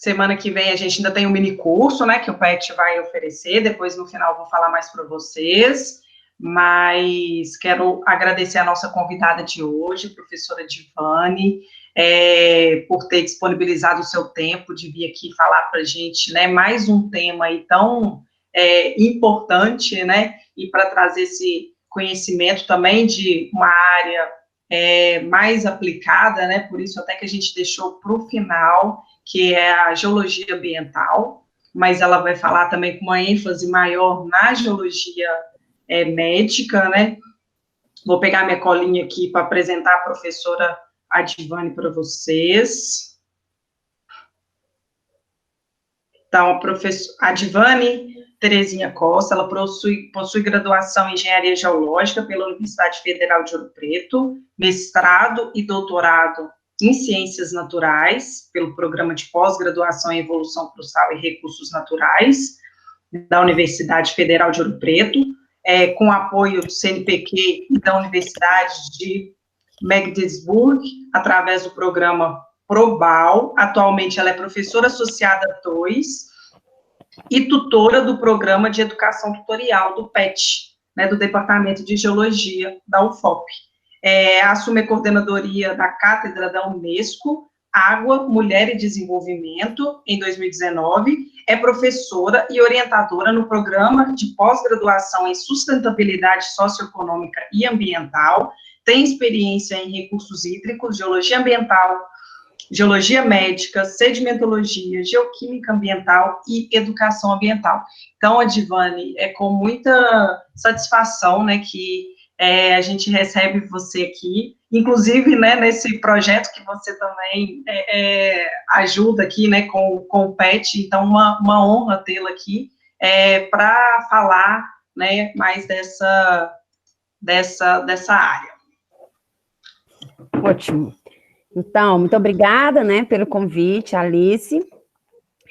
Semana que vem a gente ainda tem um mini curso, né, que o PET vai oferecer, depois no final eu vou falar mais para vocês, mas quero agradecer a nossa convidada de hoje, professora Divane, por ter disponibilizado o seu tempo de vir aqui falar para a gente, né, mais um tema aí tão importante, né, e para trazer esse conhecimento também de uma área mais aplicada, né, por isso até que a gente deixou para o final, que é a geologia ambiental, mas ela vai falar também com uma ênfase maior na geologia médica, né? Vou pegar minha colinha aqui para apresentar a professora Adivane para vocês. Então, a Adivane Terezinha Costa, ela possui graduação em Engenharia Geológica pela Universidade Federal de Ouro Preto, mestrado e doutorado em Ciências Naturais, pelo Programa de Pós-Graduação em Evolução Crustal e Recursos Naturais, da Universidade Federal de Ouro Preto, com apoio do CNPq e da Universidade de Magdeburg, através do programa PROBAL. Atualmente, ela é professora associada 2 e tutora do Programa de Educação Tutorial do PET, né, do Departamento de Geologia da UFOP. Assume a coordenadoria da Cátedra da Unesco, Água, Mulher e Desenvolvimento, em 2019, é professora e orientadora no Programa de Pós-Graduação em Sustentabilidade Socioeconômica e Ambiental, tem experiência em recursos hídricos, geologia ambiental, geologia médica, sedimentologia, geoquímica ambiental e educação ambiental. Então, Adivane, é com muita satisfação, né, que a gente recebe você aqui, inclusive, né, nesse projeto que você também ajuda aqui, né, com o PET, então, uma honra tê-la aqui para falar, né, mais dessa área. Ótimo. Então, muito obrigada, né, pelo convite, Alice.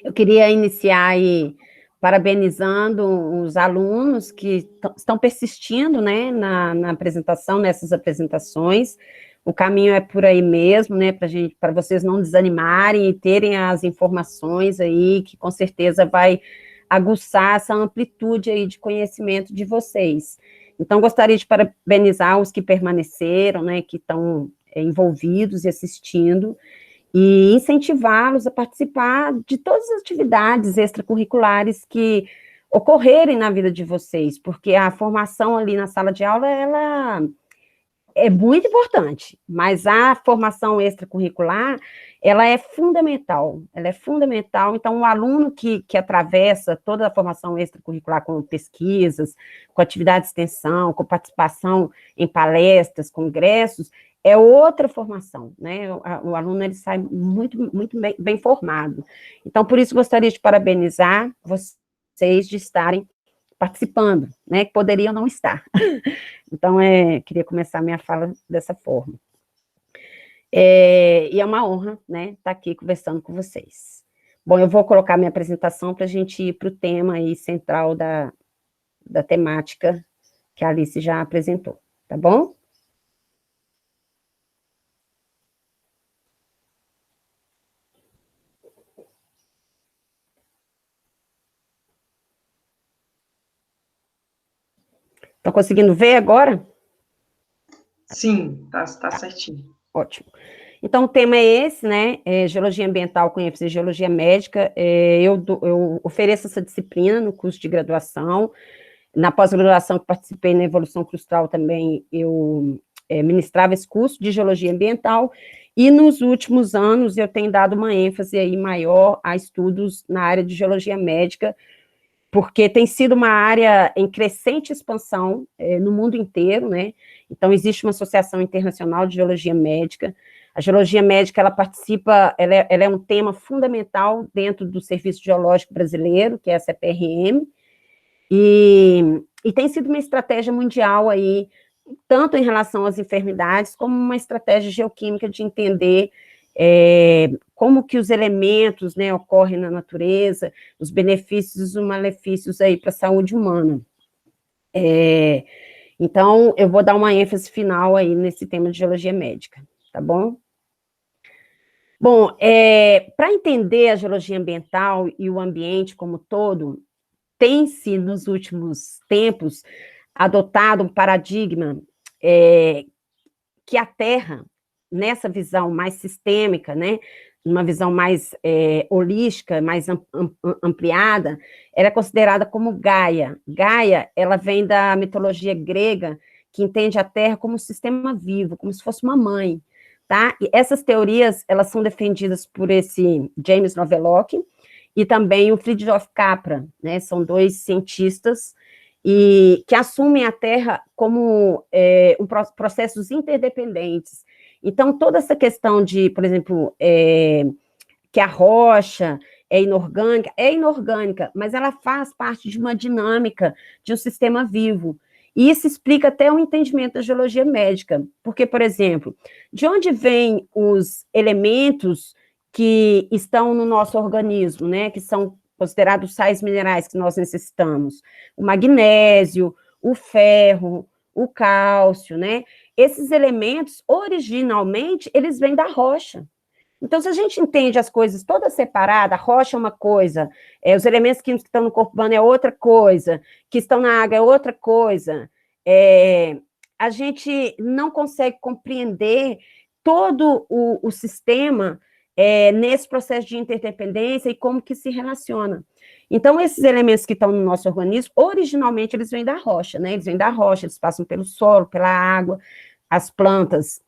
Eu queria iniciar aí parabenizando os alunos que estão persistindo, né, na apresentação, nessas apresentações. O caminho é por aí mesmo, né, para vocês não desanimarem e terem as informações aí, que com certeza vai aguçar essa amplitude aí de conhecimento de vocês. Então, gostaria de parabenizar os que permaneceram, né, que estão envolvidos e assistindo, e incentivá-los a participar de todas as atividades extracurriculares que ocorrerem na vida de vocês, porque a formação ali na sala de aula, ela é muito importante, mas a formação extracurricular, ela é fundamental, então o aluno que atravessa toda a formação extracurricular com pesquisas, com atividade de extensão, com participação em palestras, congressos, é outra formação, né, o aluno ele sai muito, muito bem formado. Então, por isso, gostaria de parabenizar vocês de estarem participando, né, que poderiam não estar. Então, queria começar minha fala dessa forma. E é uma honra, né, estar aqui conversando com vocês. Bom, eu vou colocar minha apresentação para a gente ir para o tema aí central da temática que a Alice já apresentou, tá bom? Estão conseguindo ver agora? Sim, tá certinho. Ótimo. Então, o tema é esse, né, Geologia Ambiental com ênfase em Geologia Médica. Eu ofereço essa disciplina no curso de graduação. Na pós-graduação que participei na Evolução Crustal também, eu ministrava esse curso de Geologia Ambiental, e nos últimos anos eu tenho dado uma ênfase aí maior a estudos na área de Geologia Médica, porque tem sido uma área em crescente expansão no mundo inteiro, né? Então, existe uma Associação Internacional de Geologia Médica. A geologia médica, ela participa, ela é um tema fundamental dentro do Serviço Geológico Brasileiro, que é a CPRM, e tem sido uma estratégia mundial aí, tanto em relação às enfermidades, como uma estratégia geoquímica de entender como que os elementos, né, ocorrem na natureza, os benefícios e os malefícios aí para a saúde humana. Então, eu vou dar uma ênfase final aí nesse tema de geologia médica, tá bom? Bom, para entender a geologia ambiental e o ambiente como todo, tem-se, nos últimos tempos, adotado um paradigma que a Terra, nessa visão mais sistêmica, né, uma visão mais holística, mais ampliada, era considerada como Gaia. Gaia, ela vem da mitologia grega, que entende a Terra como um sistema vivo, como se fosse uma mãe, tá? E essas teorias, elas são defendidas por esse James Lovelock e também o Fritjof Capra, né? São dois cientistas e que assumem a Terra como processos interdependentes. Então, toda essa questão de, por exemplo, que a rocha é inorgânica, mas ela faz parte de uma dinâmica de um sistema vivo. E isso explica até o entendimento da geologia médica, porque, por exemplo, de onde vêm os elementos que estão no nosso organismo, né, que são considerados sais minerais que nós necessitamos? O magnésio, o ferro, o cálcio, né? Esses elementos, originalmente, eles vêm da rocha. Então, se a gente entende as coisas todas separadas, a rocha é uma coisa, os elementos químicos que estão no corpo humano é outra coisa, que estão na água é outra coisa, a gente não consegue compreender todo o sistema nesse processo de interdependência e como que se relaciona. Então, esses elementos que estão no nosso organismo, originalmente, eles vêm da rocha, né? Eles vêm da rocha, eles passam pelo solo, pela água, as plantas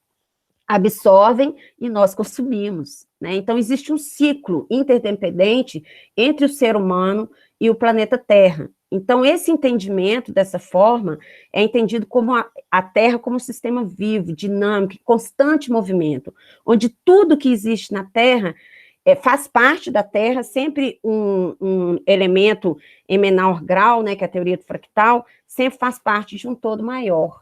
absorvem e nós consumimos, né? Então, existe um ciclo interdependente entre o ser humano e o planeta Terra. Então, esse entendimento, dessa forma, é entendido como a Terra como um sistema vivo, dinâmico, constante movimento, onde tudo que existe na Terra faz parte da Terra, sempre um elemento em menor grau, né, que é a teoria do fractal, sempre faz parte de um todo maior,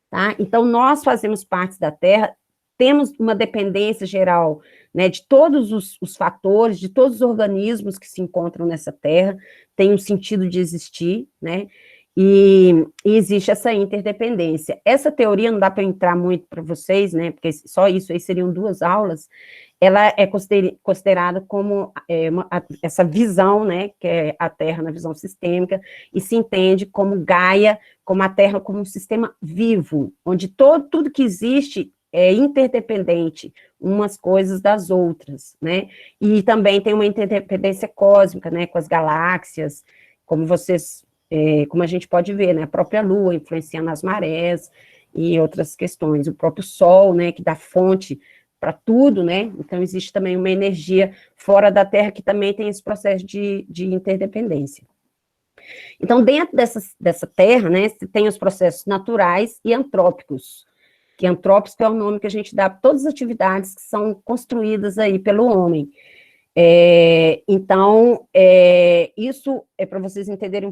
tá? Então, nós fazemos parte da Terra, temos uma dependência geral, né, de todos os fatores, de todos os organismos que se encontram nessa Terra, tem um sentido de existir, né, e existe essa interdependência. Essa teoria não dá para entrar muito para vocês, né, porque só isso aí seriam 2 aulas, ela é considerada como essa visão, né, que é a Terra na visão sistêmica, e se entende como Gaia, como a Terra como um sistema vivo, onde tudo que existe é interdependente umas coisas das outras, né? E também tem uma interdependência cósmica, né? Com as galáxias, como como a gente pode ver, né? A própria Lua influenciando as marés e outras questões. O próprio Sol, né? Que dá fonte para tudo, né? Então, existe também uma energia fora da Terra que também tem esse processo de interdependência. Então, dentro dessa Terra, né? Tem os processos naturais e antrópicos, que antrópico é o nome que a gente dá para todas as atividades que são construídas aí pelo homem. Então, isso é para vocês entenderem um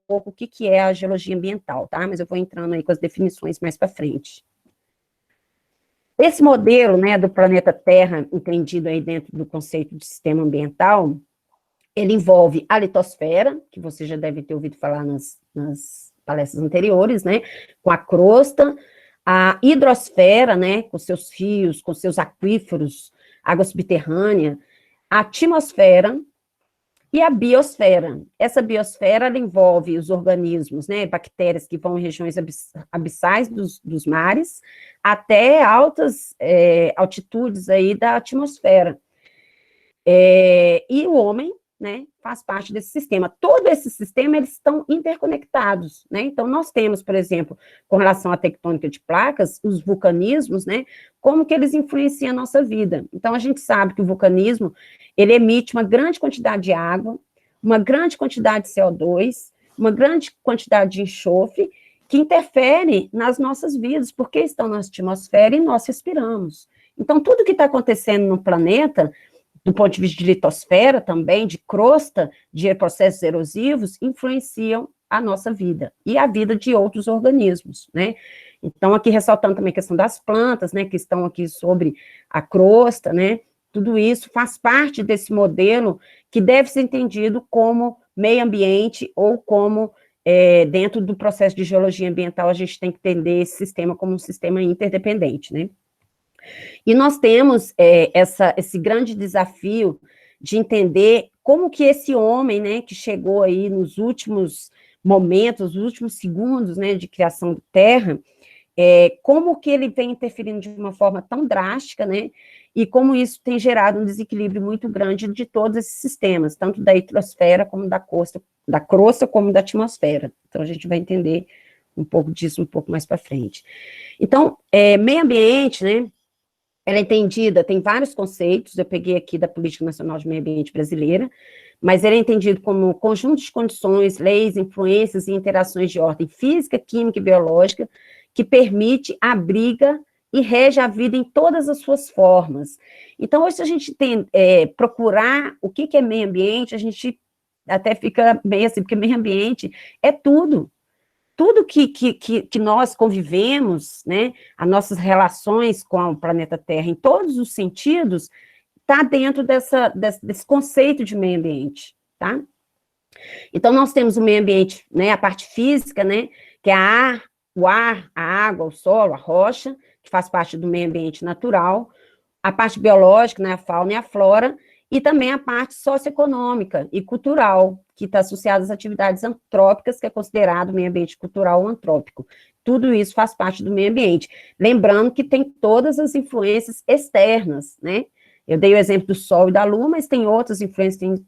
pouco o que é a geologia ambiental, tá? Mas eu vou entrando aí com as definições mais para frente. Esse modelo, né, do planeta Terra, entendido aí dentro do conceito de sistema ambiental, ele envolve a litosfera, que você já deve ter ouvido falar nas palestras anteriores, né, com a crosta, a hidrosfera, né, com seus rios, com seus aquíferos, água subterrânea, a atmosfera e a biosfera. Essa biosfera, ela envolve os organismos, né, bactérias que vão em regiões abissais dos mares, até altas altitudes aí da atmosfera. E o homem, né, faz parte desse sistema. Todo esse sistema, eles estão interconectados, né? Então, nós temos, por exemplo, com relação à tectônica de placas, os vulcanismos, né, como que eles influenciam a nossa vida. Então, a gente sabe que o vulcanismo, ele emite uma grande quantidade de água, uma grande quantidade de CO2, uma grande quantidade de enxofre, que interfere nas nossas vidas, porque estão na atmosfera e nós respiramos. Então, tudo que está acontecendo no planeta, do ponto de vista de litosfera também, de crosta, de processos erosivos, influenciam a nossa vida e a vida de outros organismos, né? Então, aqui ressaltando também a questão das plantas, né, que estão aqui sobre a crosta, né? Tudo isso faz parte desse modelo que deve ser entendido como meio ambiente ou como, dentro do processo de geologia ambiental, a gente tem que entender esse sistema como um sistema interdependente, né? E nós temos esse grande desafio de entender como que esse homem, né, que chegou aí nos últimos momentos, nos últimos segundos, né, de criação da Terra, como que ele vem interferindo de uma forma tão drástica, né, e como isso tem gerado um desequilíbrio muito grande de todos esses sistemas, tanto da hidrosfera como da crosta como da atmosfera. Então, a gente vai entender um pouco disso um pouco mais para frente. Então, meio ambiente, né, ela é entendida, tem vários conceitos, eu peguei aqui da Política Nacional de Meio Ambiente Brasileira, mas ele é entendido como conjunto de condições, leis, influências e interações de ordem física, química e biológica que permite, abriga e rege a vida em todas as suas formas. Então, hoje, se a gente procurar o que é meio ambiente, a gente até fica meio assim, porque meio ambiente é tudo. Tudo que nós convivemos, né, as nossas relações com o planeta Terra, em todos os sentidos, está dentro desse conceito de meio ambiente, tá? Então, nós temos o meio ambiente, né, a parte física, né, que é o ar, a água, o solo, a rocha, que faz parte do meio ambiente natural, a parte biológica, né, a fauna e a flora, e também a parte socioeconômica e cultural, que está associada às atividades antrópicas, que é considerado meio ambiente cultural ou antrópico. Tudo isso faz parte do meio ambiente. Lembrando que tem todas as influências externas, né? Eu dei o exemplo do Sol e da Lua, mas tem outras influências,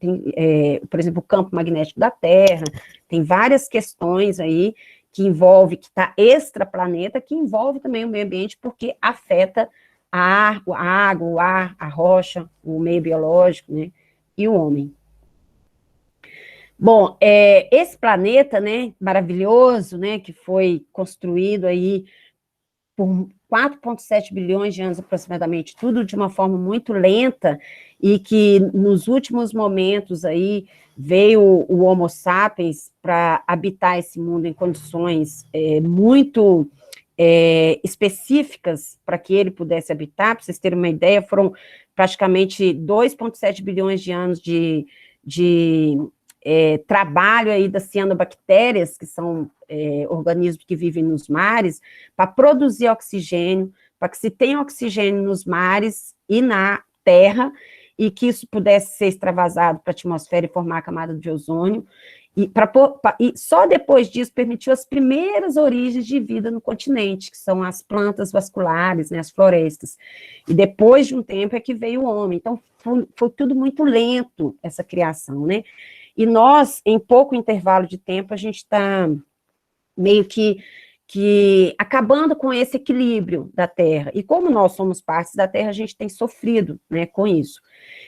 por exemplo, o campo magnético da Terra, tem várias questões aí que envolve, que está extraplaneta, que envolve também o meio ambiente, porque afeta a água, o ar, a rocha, o meio biológico, né, e o homem. Bom, esse planeta, né, maravilhoso, né, que foi construído aí por 4,7 bilhões de anos aproximadamente, tudo de uma forma muito lenta, e que nos últimos momentos aí veio o Homo sapiens para habitar esse mundo em condições muito específicas para que ele pudesse habitar. Para vocês terem uma ideia, foram praticamente 2,7 bilhões de anos de trabalho aí das cianobactérias, que são organismos que vivem nos mares, para produzir oxigênio, para que se tenha oxigênio nos mares e na terra, e que isso pudesse ser extravasado para a atmosfera e formar a camada de ozônio, e só depois disso permitiu as primeiras origens de vida no continente, que são as plantas vasculares, né, as florestas. E depois de um tempo é que veio o homem. Então, foi tudo muito lento, essa criação, né? E nós, em pouco intervalo de tempo, a gente está meio que acabando com esse equilíbrio da Terra. E como nós somos partes da Terra, a gente tem sofrido, né, com isso.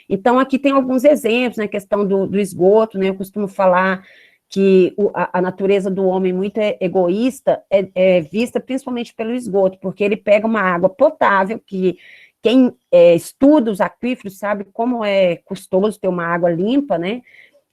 Então, aqui tem alguns exemplos, né, questão do esgoto, né, eu costumo falar que a natureza do homem muito egoísta é vista principalmente pelo esgoto, porque ele pega uma água potável, que quem estuda os aquíferos sabe como é custoso ter uma água limpa, né,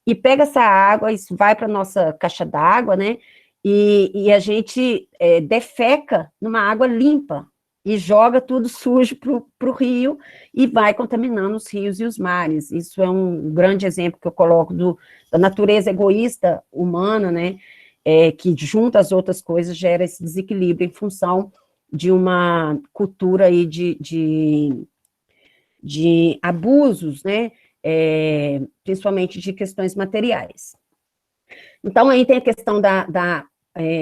e pega essa água, isso vai para a nossa caixa d'água, né, e a gente defeca numa água limpa, e joga tudo sujo para o rio, e vai contaminando os rios e os mares. Isso é um grande exemplo que eu coloco da natureza egoísta humana, né, que junto às outras coisas gera esse desequilíbrio em função de uma cultura aí de abusos, né, principalmente de questões materiais. Então, aí tem a questão da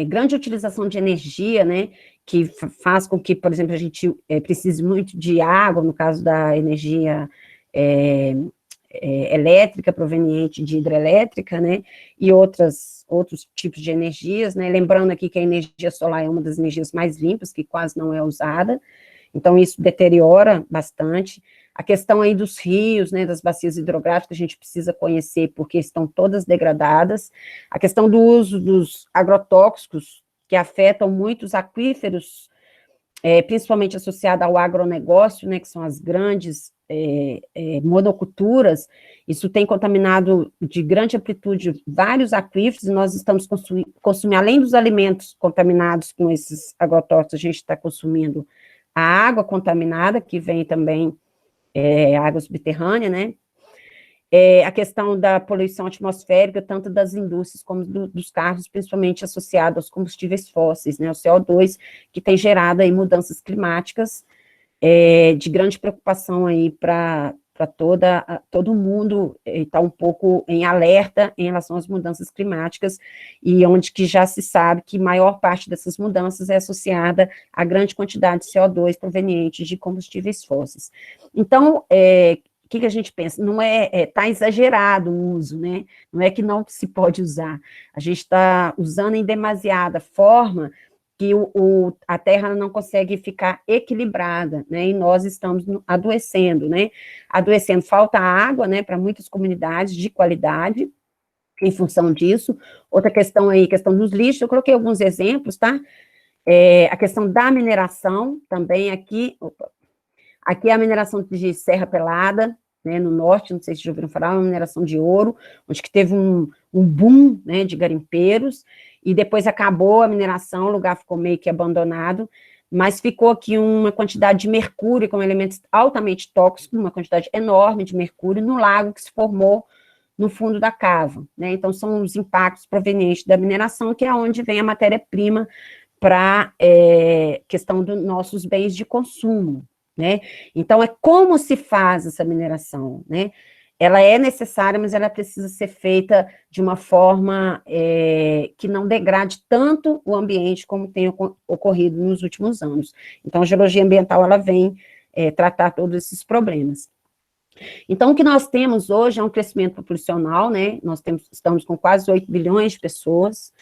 grande utilização de energia, né, que faz com que, por exemplo, a gente precise muito de água, no caso da energia elétrica proveniente de hidrelétrica, né, e outros tipos de energias, né, lembrando aqui que a energia solar é uma das energias mais limpas, que quase não é usada, então isso deteriora bastante. A questão aí dos rios, né, das bacias hidrográficas, a gente precisa conhecer, porque estão todas degradadas. A questão do uso dos agrotóxicos, que afetam muitos aquíferos, principalmente associado ao agronegócio, né, que são as grandes monoculturas. Isso tem contaminado de grande amplitude vários aquíferos, e nós estamos consumindo, além dos alimentos contaminados com esses agrotóxicos, a gente está consumindo a água contaminada, que vem também água subterrânea, né? A questão da poluição atmosférica, tanto das indústrias como dos carros, principalmente associado aos combustíveis fósseis, né? O CO2, que tem gerado aí mudanças climáticas de grande preocupação aí para todo mundo está um pouco em alerta em relação às mudanças climáticas, e onde que já se sabe que maior parte dessas mudanças é associada a grande quantidade de CO2 proveniente de combustíveis fósseis. Então, o que a gente pensa? Não está exagerado o uso, né? Não é que não se pode usar. A gente está usando em demasiada forma que a Terra não consegue ficar equilibrada, né? E nós estamos adoecendo, né? Adoecendo, falta água, né? Para muitas comunidades de qualidade, em função disso. Outra questão aí, questão dos lixos, eu coloquei alguns exemplos, tá? A questão da mineração, também aqui, aqui é a mineração de Serra Pelada, né, no norte, não sei se já ouviram falar, uma mineração de ouro, onde que teve um boom, né, de garimpeiros, e depois acabou a mineração, o lugar ficou meio que abandonado, mas ficou aqui uma quantidade de mercúrio, como elementos altamente tóxicos, uma quantidade enorme de mercúrio no lago que se formou no fundo da cava, né? Então são os impactos provenientes da mineração, que é onde vem a matéria-prima para questão dos nossos bens de consumo, né? Então, como se faz essa mineração, né? Ela é necessária, mas ela precisa ser feita de uma forma que não degrade tanto o ambiente como tem ocorrido nos últimos anos. Então, a geologia ambiental, ela vem tratar todos esses problemas. Então, o que nós temos hoje é um crescimento populacional, né? Nós estamos com quase 8 bilhões de pessoas,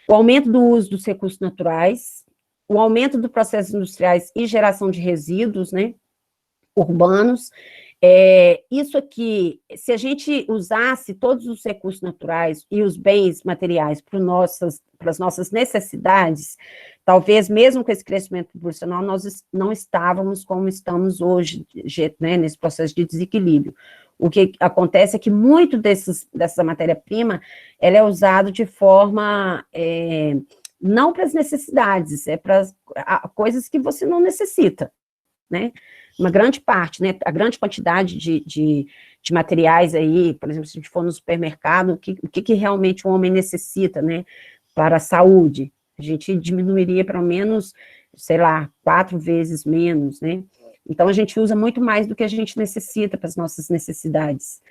o aumento do uso dos recursos naturais, o aumento dos processos industriais e geração de resíduos, né, urbanos. Isso aqui, se a gente usasse todos os recursos naturais e os bens materiais para as nossas necessidades, talvez mesmo com esse crescimento populacional, nós não estávamos como estamos hoje, né, nesse processo de desequilíbrio. O que acontece é que muito dessa matéria-prima, ela é usada de forma não para as necessidades, é para coisas que você não necessita, né? Uma grande parte, né? A grande quantidade de materiais aí, por exemplo, se a gente for no supermercado, o que realmente o homem necessita, né? Para a saúde, a gente diminuiria pelo menos, sei lá, 4 vezes menos, né? Então, a gente usa muito mais do que a gente necessita para as nossas necessidades.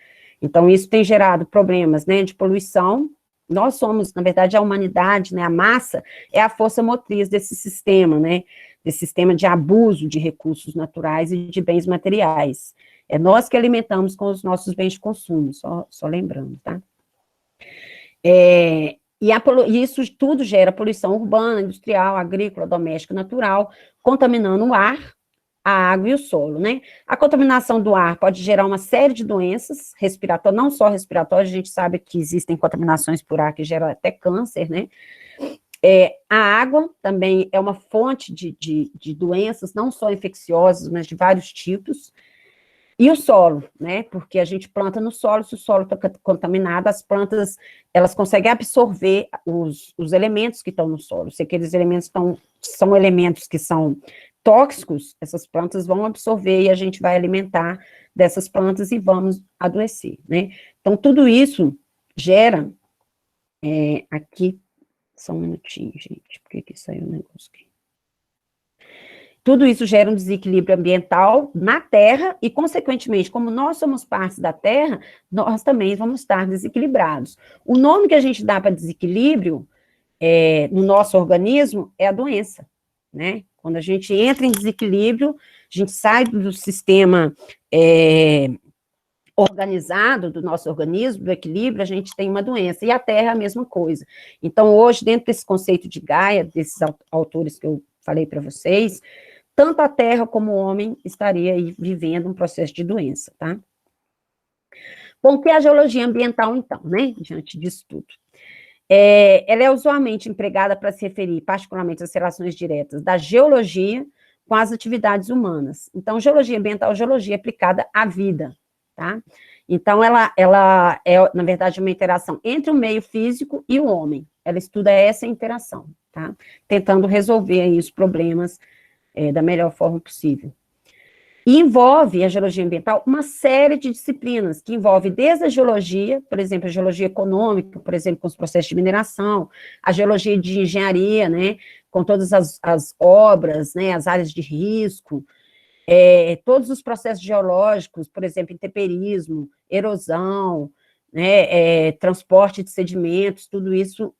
Então, isso tem gerado problemas, né, de poluição. Nós somos, na verdade, a humanidade, né, a massa é a força motriz desse sistema, né, desse sistema de abuso de recursos naturais e de bens materiais. É nós que alimentamos com os nossos bens de consumo, só lembrando, tá? E isso tudo gera poluição urbana, industrial, agrícola, doméstica, natural, contaminando o ar, a água e o solo, né? A contaminação do ar pode gerar uma série de doenças respiratórias, não só respiratórias, a gente sabe que existem contaminações por ar que geram até câncer, né? A água também é uma fonte de doenças, não só infecciosas, mas de vários tipos. E o solo, né? Porque a gente planta no solo, se o solo está contaminado, as plantas, elas conseguem absorver os elementos que estão no solo. Se aqueles elementos são elementos que são tóxicos, essas plantas vão absorver e a gente vai alimentar dessas plantas e vamos adoecer, né? Então, tudo isso gera, aqui, só um minutinho, gente, por que saiu o negócio aqui? Tudo isso gera um desequilíbrio ambiental na Terra e, consequentemente, como nós somos parte da Terra, nós também vamos estar desequilibrados. O nome que a gente dá para desequilíbrio no nosso organismo é a doença, né? Quando a gente entra em desequilíbrio, a gente sai do sistema organizado do nosso organismo, do equilíbrio, a gente tem uma doença, e a Terra é a mesma coisa. Então, hoje, dentro desse conceito de Gaia, desses autores que eu falei para vocês, tanto a Terra como o homem estaria aí vivendo um processo de doença, tá? Bom, o que é a geologia ambiental, então, né, diante disso tudo? Ela é usualmente empregada para se referir, particularmente, às relações diretas da geologia com as atividades humanas. Então, geologia ambiental, geologia aplicada à vida, tá? Então, ela é, na verdade, uma interação entre o meio físico e o homem. Ela estuda essa interação, tá? Tentando resolver aí os problemas da melhor forma possível. E envolve a geologia ambiental uma série de disciplinas, que envolve desde a geologia, por exemplo, a geologia econômica, por exemplo, com os processos de mineração, a geologia de engenharia, né, com todas as obras, né, as áreas de risco, todos os processos geológicos, por exemplo, intemperismo, erosão, né, transporte de sedimentos, tudo isso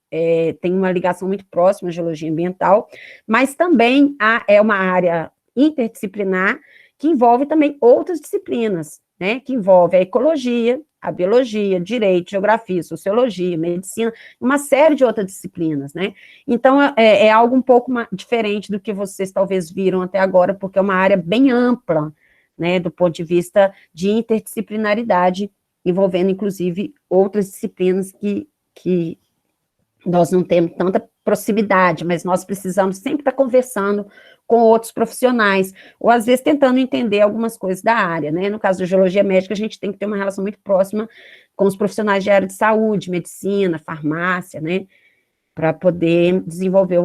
tem uma ligação muito próxima à geologia ambiental, mas também é uma área interdisciplinar que envolve também outras disciplinas, né, que envolve a ecologia, a biologia, direito, geografia, sociologia, medicina, uma série de outras disciplinas, né? Então, é algo um pouco diferente do que vocês talvez viram até agora, porque é uma área bem ampla, né, do ponto de vista de interdisciplinaridade, envolvendo, inclusive, outras disciplinas que nós não temos tanta proximidade, mas nós precisamos sempre estar conversando com outros profissionais, ou às vezes tentando entender algumas coisas da área, né? No caso da geologia médica, a gente tem que ter uma relação muito próxima com os profissionais de área de saúde, medicina, farmácia, né? Para poder desenvolver,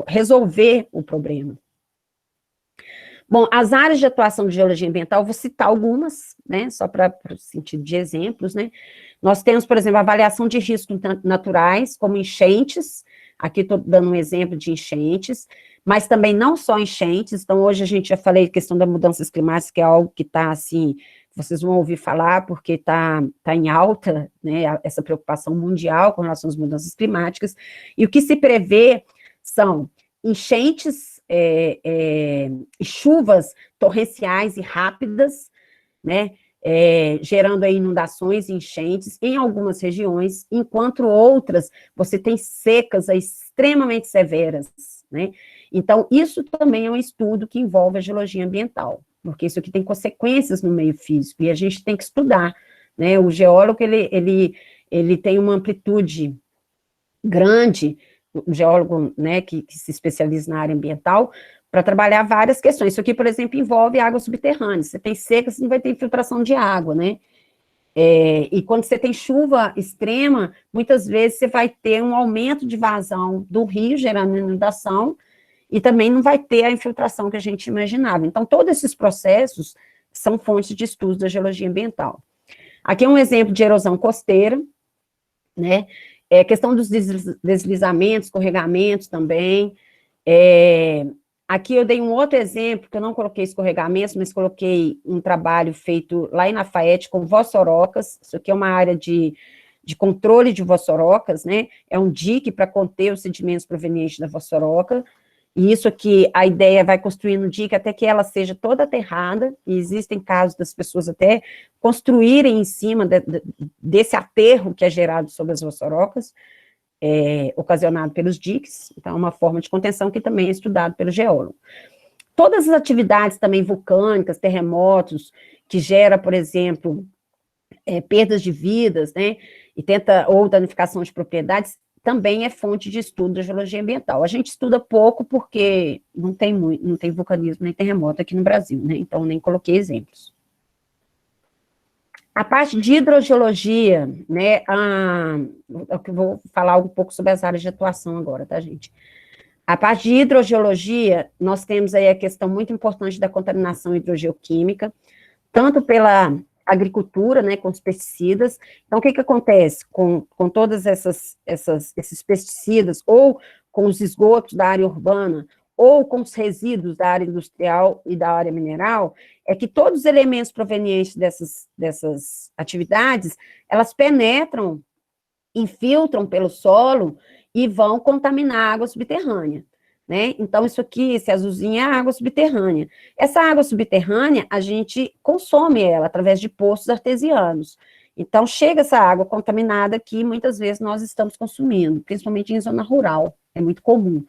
resolver o problema. Bom, as áreas de atuação de geologia ambiental, vou citar algumas, né? Só para o sentido de exemplos, né? Nós temos, por exemplo, a avaliação de riscos naturais, como enchentes. Aqui estou dando um exemplo de enchentes, mas também não só enchentes. Então, hoje a gente já falei questão das mudanças climáticas, que é algo que está, assim, vocês vão ouvir falar, porque está em alta, né, essa preocupação mundial com relação às mudanças climáticas. E o que se prevê são enchentes, chuvas torrenciais e rápidas, né, gerando aí inundações e enchentes em algumas regiões, enquanto outras você tem secas extremamente severas, né? Então, isso também é um estudo que envolve a geologia ambiental, porque isso aqui tem consequências no meio físico, e a gente tem que estudar, né? O geólogo, ele tem uma amplitude grande, o geólogo, né, que se especializa na área ambiental, para trabalhar várias questões. Isso aqui, por exemplo, envolve água subterrânea. Você tem seca, você não vai ter infiltração de água, né? E quando você tem chuva extrema, muitas vezes você vai ter um aumento de vazão do rio, gerando inundação, e também não vai ter a infiltração que a gente imaginava. Então, todos esses processos são fontes de estudos da geologia ambiental. Aqui é um exemplo de erosão costeira, né? Questão dos deslizamentos, escorregamentos também. Aqui eu dei um outro exemplo, que eu não coloquei escorregamentos, mas coloquei um trabalho feito lá em Lafayette com vossorocas. Isso aqui é uma área de controle de vossorocas, né? É um dique para conter os sedimentos provenientes da vossoroca. E isso aqui, a ideia vai construindo dique até que ela seja toda aterrada, e existem casos das pessoas até construírem em cima desse aterro que é gerado sobre as vossorocas, ocasionado pelos diques. Então, é uma forma de contenção que também é estudado pelo geólogo. Todas as atividades também vulcânicas, terremotos, que gera, por exemplo, perdas de vidas, né, ou danificação de propriedades, também é fonte de estudo da geologia ambiental. A gente estuda pouco porque não tem vulcanismo nem terremoto aqui no Brasil, né, então nem coloquei exemplos. A parte de hidrogeologia, né, eu vou falar um pouco sobre as áreas de atuação agora, tá, gente? A parte de hidrogeologia, nós temos aí a questão muito importante da contaminação hidrogeoquímica, tanto pela agricultura, né, com os pesticidas. Então, o que acontece com todas esses pesticidas, ou com os esgotos da área urbana, ou com os resíduos da área industrial e da área mineral, é que todos os elementos provenientes dessas atividades, elas penetram, infiltram pelo solo e vão contaminar a água subterrânea, né? Então, isso aqui, esse azulzinho, é a água subterrânea. Essa água subterrânea, a gente consome ela através de poços artesianos. Então, chega essa água contaminada que muitas vezes nós estamos consumindo, principalmente em zona rural, é muito comum.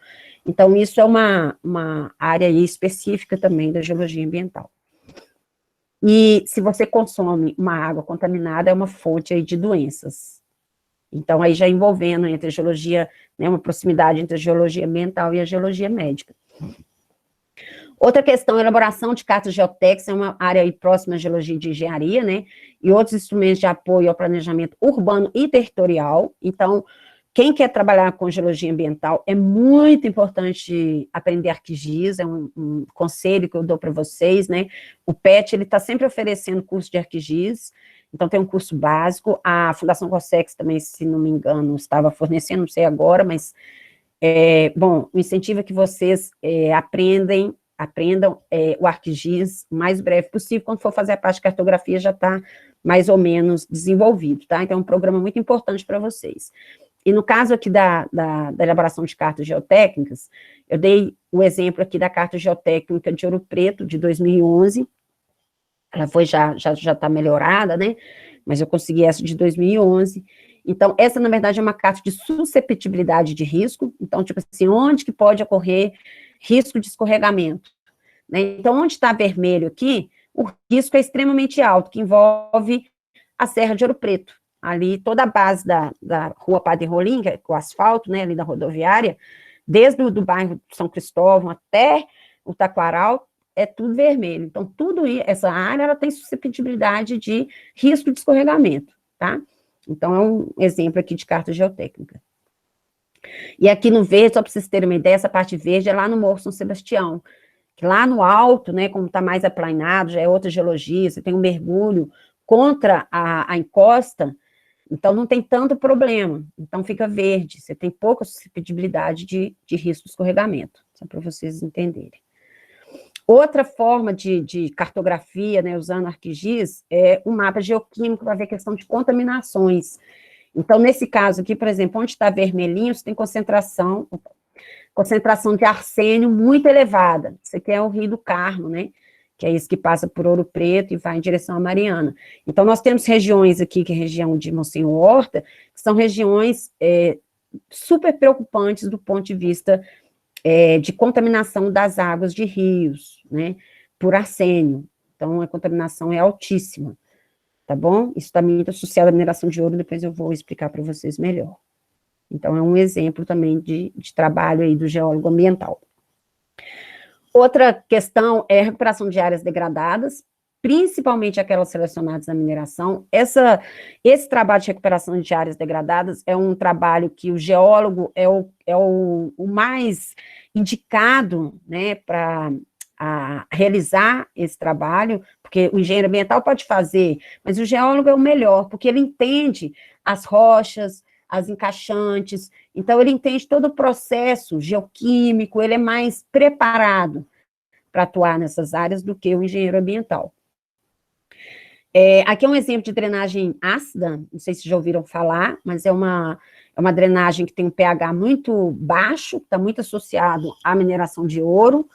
Então, isso é uma área aí específica também da geologia ambiental. E se você consome uma água contaminada, é uma fonte aí de doenças. Então, aí já envolvendo entre a geologia, né, uma proximidade entre a geologia ambiental e a geologia médica. Outra questão, elaboração de cartas geotécnicas, é uma área aí próxima à geologia de engenharia, né, e outros instrumentos de apoio ao planejamento urbano e territorial. Então, quem quer trabalhar com geologia ambiental, é muito importante aprender ArcGIS, é um conselho que eu dou para vocês, né, o PET, ele está sempre oferecendo curso de ArcGIS, então tem um curso básico, a Fundação Cossex também, se não me engano, estava fornecendo, não sei agora, mas, bom, o incentivo é que vocês aprendem aprendam o ArcGIS o mais breve possível. Quando for fazer a parte de cartografia, já está mais ou menos desenvolvido, tá? Então, é um programa muito importante para vocês. E no caso aqui da elaboração de cartas geotécnicas, eu dei o exemplo aqui da carta geotécnica de Ouro Preto, de 2011, ela foi já está melhorada, né? Mas eu consegui essa de 2011. Então, essa, na verdade, é uma carta de susceptibilidade de risco. Então, tipo assim, onde que pode ocorrer risco de escorregamento, né? Então, onde está vermelho aqui, o risco é extremamente alto, que envolve a Serra de Ouro Preto. Ali, toda a base da Rua Padre Rolim, que é o asfalto, né, ali da rodoviária, desde o do bairro São Cristóvão até o Taquaral, é tudo vermelho. Então, essa área, ela tem susceptibilidade de risco de escorregamento, tá? Então, é um exemplo aqui de carta geotécnica. E aqui no verde, só para vocês terem uma ideia, essa parte verde é lá no Morro São Sebastião, que lá no alto, né, como está mais aplainado, já é outra geologia, você tem um mergulho contra a encosta, então não tem tanto problema, então fica verde, você tem pouca susceptibilidade de risco de escorregamento, só para vocês entenderem. Outra forma de cartografia, né, usando ArcGIS, é o mapa geoquímico para ver a questão de contaminações. Então, nesse caso aqui, por exemplo, onde está vermelhinho, você tem concentração de arsênio muito elevada. Isso aqui é o Rio do Carmo, né? Que é esse que passa por Ouro Preto e vai em direção à Mariana. Então, nós temos regiões aqui, que é a região de Monsenhor Horta, que são regiões super preocupantes do ponto de vista de contaminação das águas de rios, né? Por arsênio. Então, a contaminação é altíssima, tá bom? Isso também está associado à mineração de ouro, depois eu vou explicar para vocês melhor. Então, é um exemplo também de trabalho aí do geólogo ambiental. Outra questão é a recuperação de áreas degradadas, principalmente aquelas relacionadas à mineração. Esse trabalho de recuperação de áreas degradadas é um trabalho que o geólogo é o mais indicado, né, para realizar esse trabalho, porque o engenheiro ambiental pode fazer, mas o geólogo é o melhor, porque ele entende as rochas, as encaixantes, então ele entende todo o processo geoquímico, ele é mais preparado para atuar nessas áreas do que o engenheiro ambiental. Aqui é um exemplo de drenagem ácida, não sei se já ouviram falar, mas é uma drenagem que tem um pH muito baixo, está muito associado à mineração de ouro,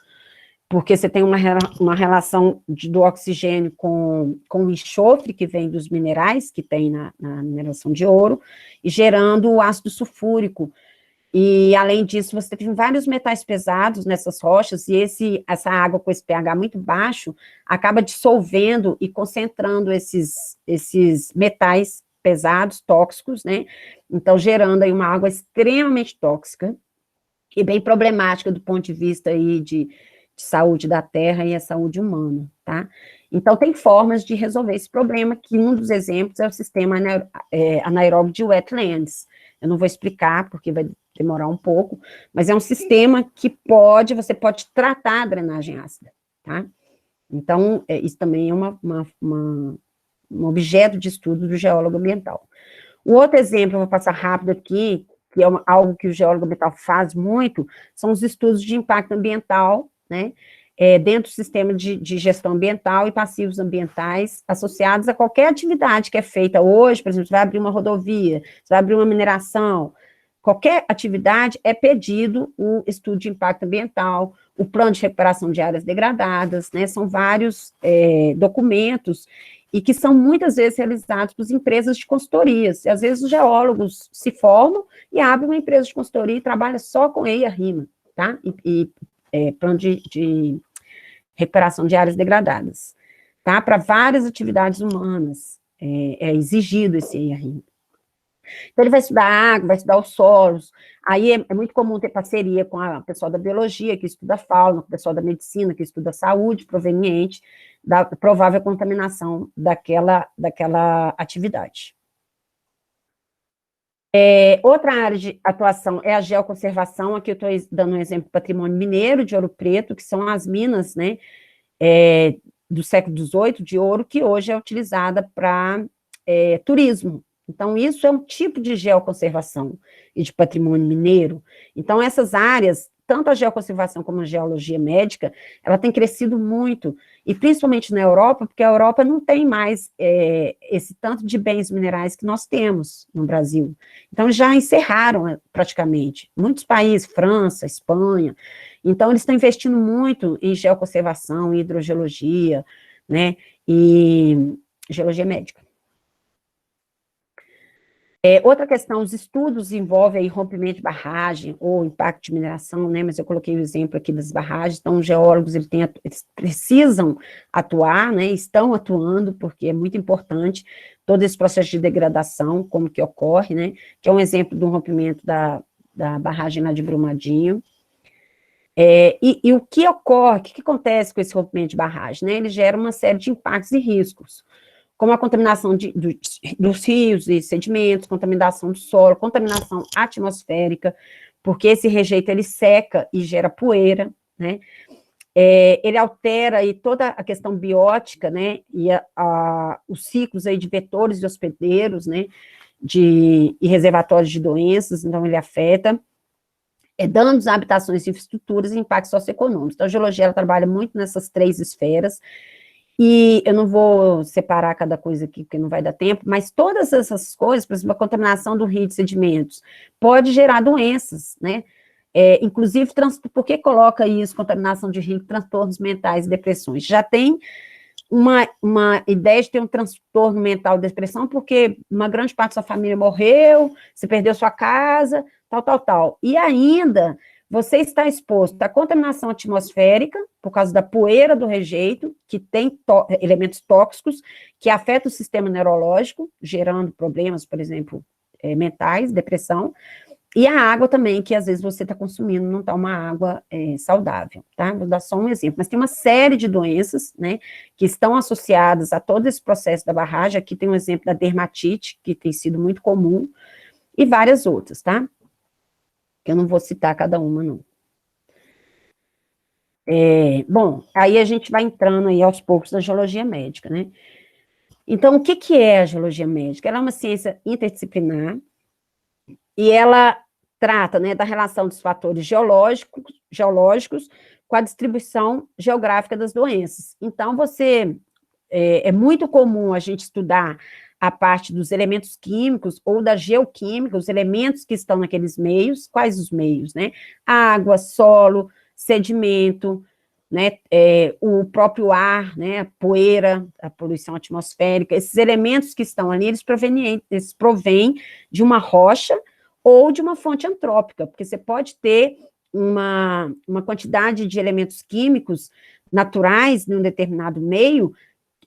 porque você tem uma relação do oxigênio com o enxofre que vem dos minerais que tem na mineração de ouro, e gerando o ácido sulfúrico. E, além disso, você tem vários metais pesados nessas rochas, e essa água com esse pH muito baixo acaba dissolvendo e concentrando esses metais pesados, tóxicos, né? Então, gerando aí uma água extremamente tóxica e bem problemática do ponto de vista aí de saúde da terra e a saúde humana, tá? Então, tem formas de resolver esse problema, que um dos exemplos é o sistema anaeróbio de wetlands. Eu não vou explicar, porque vai demorar um pouco, mas é um sistema que você pode tratar a drenagem ácida, tá? Então, isso também é um objeto de estudo do geólogo ambiental. O outro exemplo, eu vou passar rápido aqui, que é algo que o geólogo ambiental faz muito, são os estudos de impacto ambiental, né, dentro do sistema de gestão ambiental e passivos ambientais associados a qualquer atividade que é feita hoje. Por exemplo, você vai abrir uma rodovia, você vai abrir uma mineração, qualquer atividade é pedido o estudo de impacto ambiental, o plano de recuperação de áreas degradadas, né, são vários documentos, e que são muitas vezes realizados por empresas de consultorias. E, às vezes, os geólogos se formam e abrem uma empresa de consultoria e trabalham só com EIA-RIMA, tá? Plano de recuperação de áreas degradadas, tá? Para várias atividades humanas, é exigido esse EIA-RIMA. Então, ele vai estudar a água, vai estudar os solos, aí é muito comum ter parceria com o pessoal da biologia, que estuda a fauna, com o pessoal da medicina, que estuda a saúde proveniente da provável contaminação daquela atividade. Outra área de atuação é a geoconservação. Aqui eu estou dando um exemplo do patrimônio mineiro de Ouro Preto, que são as minas, né, do século XVIII, de ouro, que hoje é utilizada para turismo. Então, isso é um tipo de geoconservação e de patrimônio mineiro. Então, essas áreas tanto a geoconservação como a geologia médica, ela tem crescido muito, e principalmente na Europa, porque a Europa não tem mais esse tanto de bens minerais que nós temos no Brasil. Então, já encerraram praticamente. Muitos países, França, Espanha, então eles estão investindo muito em geoconservação, hidrogeologia, né, e geologia médica. Outra questão, os estudos envolvem aí rompimento de barragem ou impacto de mineração, né, mas eu coloquei o exemplo aqui das barragens, então os geólogos eles precisam atuar, né, estão atuando, porque é muito importante todo esse processo de degradação, como que ocorre, né, que é um exemplo do rompimento da barragem lá de Brumadinho. E o que ocorre, o que acontece com esse rompimento de barragem, né, ele gera uma série de impactos e riscos, como a contaminação dos rios e sedimentos, contaminação do solo, contaminação atmosférica, porque esse rejeito, ele seca e gera poeira, né, ele altera aí toda a questão biótica, né, e os ciclos aí de vetores e hospedeiros, né, e reservatórios de doenças, então ele afeta, danos a habitações e infraestruturas e impactos socioeconômicos. Então a geologia, ela trabalha muito nessas 3 esferas, e eu não vou separar cada coisa aqui, porque não vai dar tempo, mas todas essas coisas, por exemplo, a contaminação do rio de sedimentos, pode gerar doenças, né, inclusive, por que coloca isso, contaminação de rio, transtornos mentais e depressões? Já tem uma ideia de ter um transtorno mental e depressão, porque uma grande parte da sua família morreu, você perdeu sua casa, tal, e ainda você está exposto à contaminação atmosférica, por causa da poeira do rejeito, que tem elementos tóxicos, que afetam o sistema neurológico, gerando problemas, por exemplo, mentais, depressão, e a água também, que às vezes você está consumindo, não está uma água saudável, tá? Vou dar só um exemplo, mas tem uma série de doenças, né, que estão associadas a todo esse processo da barragem. Aqui tem um exemplo da dermatite, que tem sido muito comum, e várias outras, tá? Que eu não vou citar cada uma, não. Bom, aí a gente vai entrando aí aos poucos na geologia médica, né? Então, o que é a geologia médica? Ela é uma ciência interdisciplinar, e ela trata, né, da relação dos fatores geológicos com a distribuição geográfica das doenças. Então, é muito comum a gente estudar a parte dos elementos químicos ou da geoquímica, os elementos que estão naqueles meios. Quais os meios, né? Água, solo, sedimento, né, o próprio ar, né, a poeira, a poluição atmosférica, esses elementos que estão ali, eles provêm de uma rocha ou de uma fonte antrópica, porque você pode ter uma quantidade de elementos químicos naturais num determinado meio,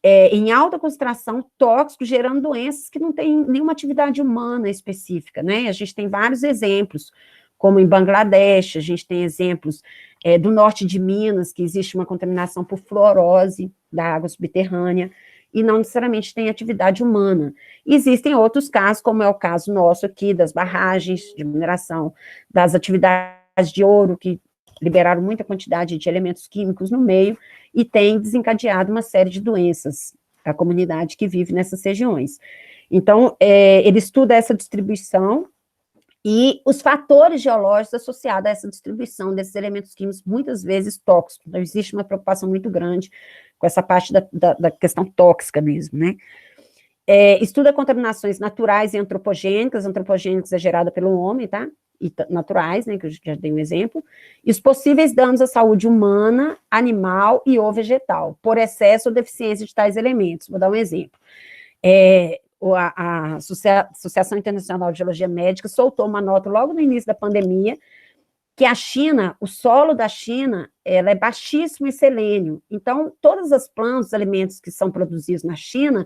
em alta concentração, tóxicos, gerando doenças que não têm nenhuma atividade humana específica, né? A gente tem vários exemplos, como em Bangladesh, a gente tem exemplos do norte de Minas, que existe uma contaminação por fluorose da água subterrânea, e não necessariamente tem atividade humana. Existem outros casos, como é o caso nosso aqui, das barragens de mineração, das atividades de ouro, que liberaram muita quantidade de elementos químicos no meio, e tem desencadeado uma série de doenças a comunidade que vive nessas regiões. Então, ele estuda essa distribuição e os fatores geológicos associados a essa distribuição desses elementos químicos, muitas vezes tóxicos. Então, existe uma preocupação muito grande com essa parte da questão tóxica mesmo, né? Estuda contaminações naturais e antropogênicas é gerada pelo homem, tá? E naturais, né, que eu já dei um exemplo, e os possíveis danos à saúde humana, animal e ou vegetal, por excesso ou deficiência de tais elementos. Vou dar um exemplo. A Associação Internacional de Geologia Médica soltou uma nota logo no início da pandemia, que a China, o solo da China, ela é baixíssimo em selênio. Então, todas as plantas, os alimentos que são produzidos na China,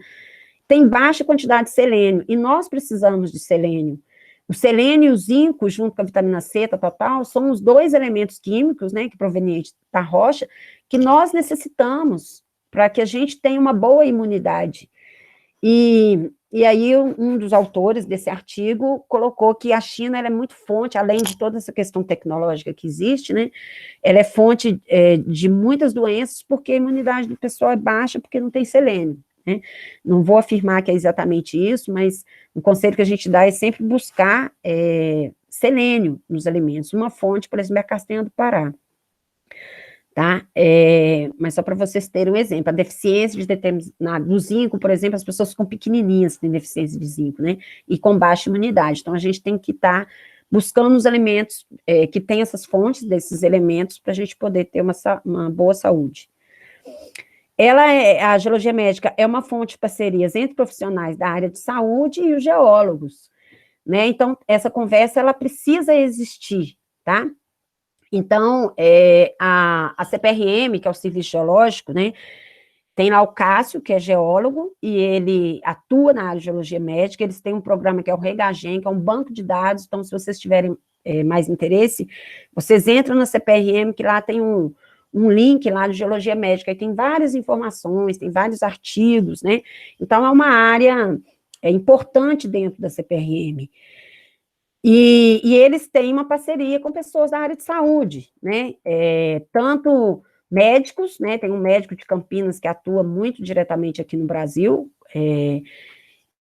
têm baixa quantidade de selênio, e nós precisamos de selênio. O selênio e o zinco, junto com a vitamina C, são os 2 elementos químicos, né, que provenientes da rocha, que nós necessitamos para que a gente tenha uma boa imunidade. E aí, um dos autores desse artigo colocou que a China, ela é muito fonte, além de toda essa questão tecnológica que existe, né, ela é fonte de muitas doenças, porque a imunidade do pessoal é baixa, porque não tem selênio. Né? Não vou afirmar que é exatamente isso, mas o conselho que a gente dá é sempre buscar selênio nos alimentos. Uma fonte, por exemplo, é a castanha do Pará. Tá? Mas só para vocês terem um exemplo, a deficiência do zinco, por exemplo, as pessoas ficam pequenininhas que têm deficiência de zinco, né? E com baixa imunidade. Então, a gente tem que estar buscando os alimentos que têm essas fontes desses elementos para a gente poder ter uma boa saúde. A geologia médica é uma fonte de parcerias entre profissionais da área de saúde e os geólogos, né? Então, essa conversa, ela precisa existir, tá? Então, a CPRM, que é o Serviço Geológico, né, tem lá o Cássio, que é geólogo, e ele atua na área de geologia médica, eles têm um programa que é o Regagem, que é um banco de dados, então, se vocês tiverem mais interesse, vocês entram na CPRM, que lá tem um link lá de geologia médica, e tem várias informações, tem vários artigos, né, então é uma área importante dentro da CPRM. E eles têm uma parceria com pessoas da área de saúde, né, tanto médicos, né, tem um médico de Campinas que atua muito diretamente aqui no Brasil,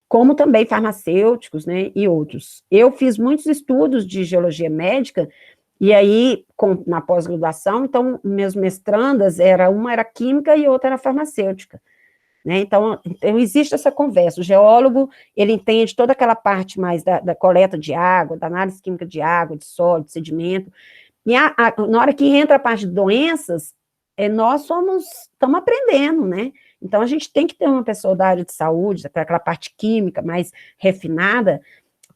como também farmacêuticos, né, e outros. Eu fiz muitos estudos de geologia médica, e aí, na pós-graduação, então, meus mestrandas, uma era química e outra era farmacêutica. Né? Então, existe essa conversa, o geólogo, ele entende toda aquela parte mais da coleta de água, da análise química de água, de solo, de sedimento, e na hora que entra a parte de doenças, nós estamos aprendendo, né? Então, a gente tem que ter uma pessoa da área de saúde, aquela parte química mais refinada,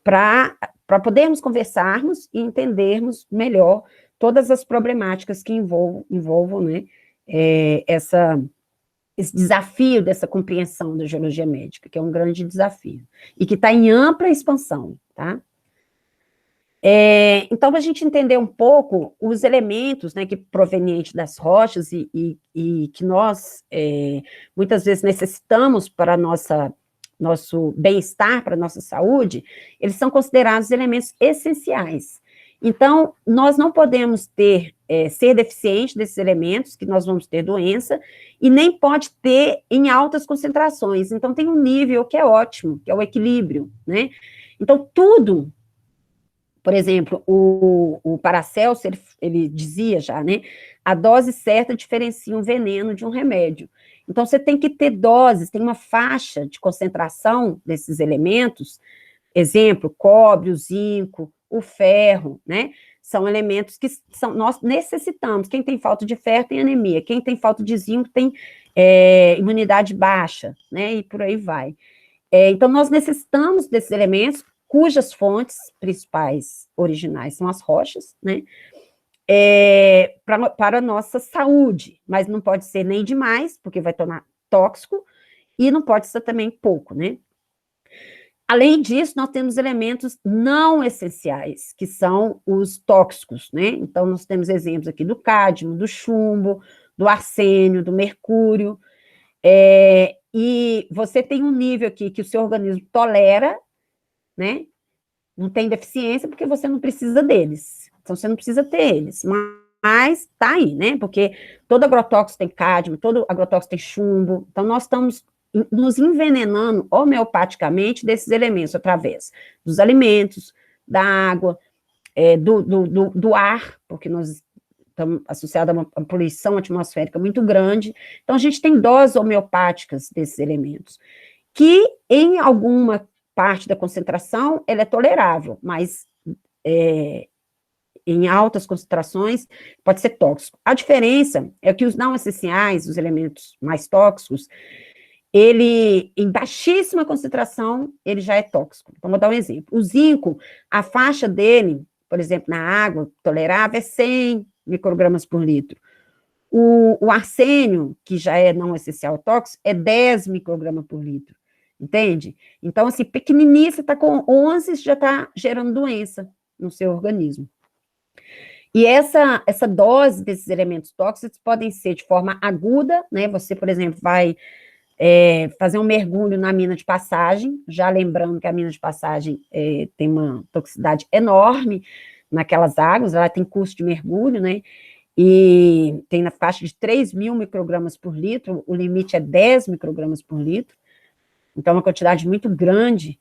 para podermos conversarmos e entendermos melhor todas as problemáticas que envolvam né, esse desafio dessa compreensão da geologia médica, que é um grande desafio, e que está em ampla expansão, tá? Então, para a gente entender um pouco os elementos, né, que provenientes das rochas e que nós, muitas vezes, necessitamos para nosso bem-estar, para a nossa saúde, eles são considerados elementos essenciais. Então, nós não podemos ser deficiente desses elementos, que nós vamos ter doença, e nem pode ter em altas concentrações. Então, tem um nível que é ótimo, que é o equilíbrio, né? Então, tudo, por exemplo, o Paracelso, ele dizia já, né? A dose certa diferencia um veneno de um remédio. Então, você tem que ter doses, tem uma faixa de concentração desses elementos, exemplo, cobre, o zinco, o ferro, né? São elementos que nós necessitamos. Quem tem falta de ferro tem anemia, quem tem falta de zinco tem imunidade baixa, né? E por aí vai. Então, nós necessitamos desses elementos, cujas fontes principais originais são as rochas, né? Para a nossa saúde, mas não pode ser nem demais, porque vai tornar tóxico, e não pode ser também pouco, né? Além disso, nós temos elementos não essenciais, que são os tóxicos, né? Então, nós temos exemplos aqui do cádmio, do chumbo, do arsênio, do mercúrio, e você tem um nível aqui que o seu organismo tolera, né? Não tem deficiência porque você não precisa deles, então você não precisa ter eles, mas tá aí, né? Porque todo agrotóxico tem cádmio, todo agrotóxico tem chumbo, então nós estamos nos envenenando homeopaticamente desses elementos, através dos alimentos, da água, do ar, porque nós estamos associados a uma poluição atmosférica muito grande. Então, a gente tem doses homeopáticas desses elementos, que em alguma parte da concentração, ela é tolerável, mas em altas concentrações, pode ser tóxico. A diferença é que os não essenciais, os elementos mais tóxicos, ele, em baixíssima concentração, ele já é tóxico. Então, vou dar um exemplo. O zinco, a faixa dele, por exemplo, na água tolerável, é 100 microgramas por litro. O arsênio, que já é não essencial tóxico, é 10 microgramas por litro. Entende? Então, assim, pequenininha, você está com 11, já está gerando doença no seu organismo. E essa dose desses elementos tóxicos podem ser de forma aguda, né? Você, por exemplo, vai fazer um mergulho na mina de passagem, já lembrando que a mina de passagem tem uma toxicidade enorme naquelas águas, ela tem custo de mergulho, né? E tem na faixa de 3.000 microgramas por litro, o limite é 10 microgramas por litro, então é uma quantidade muito grande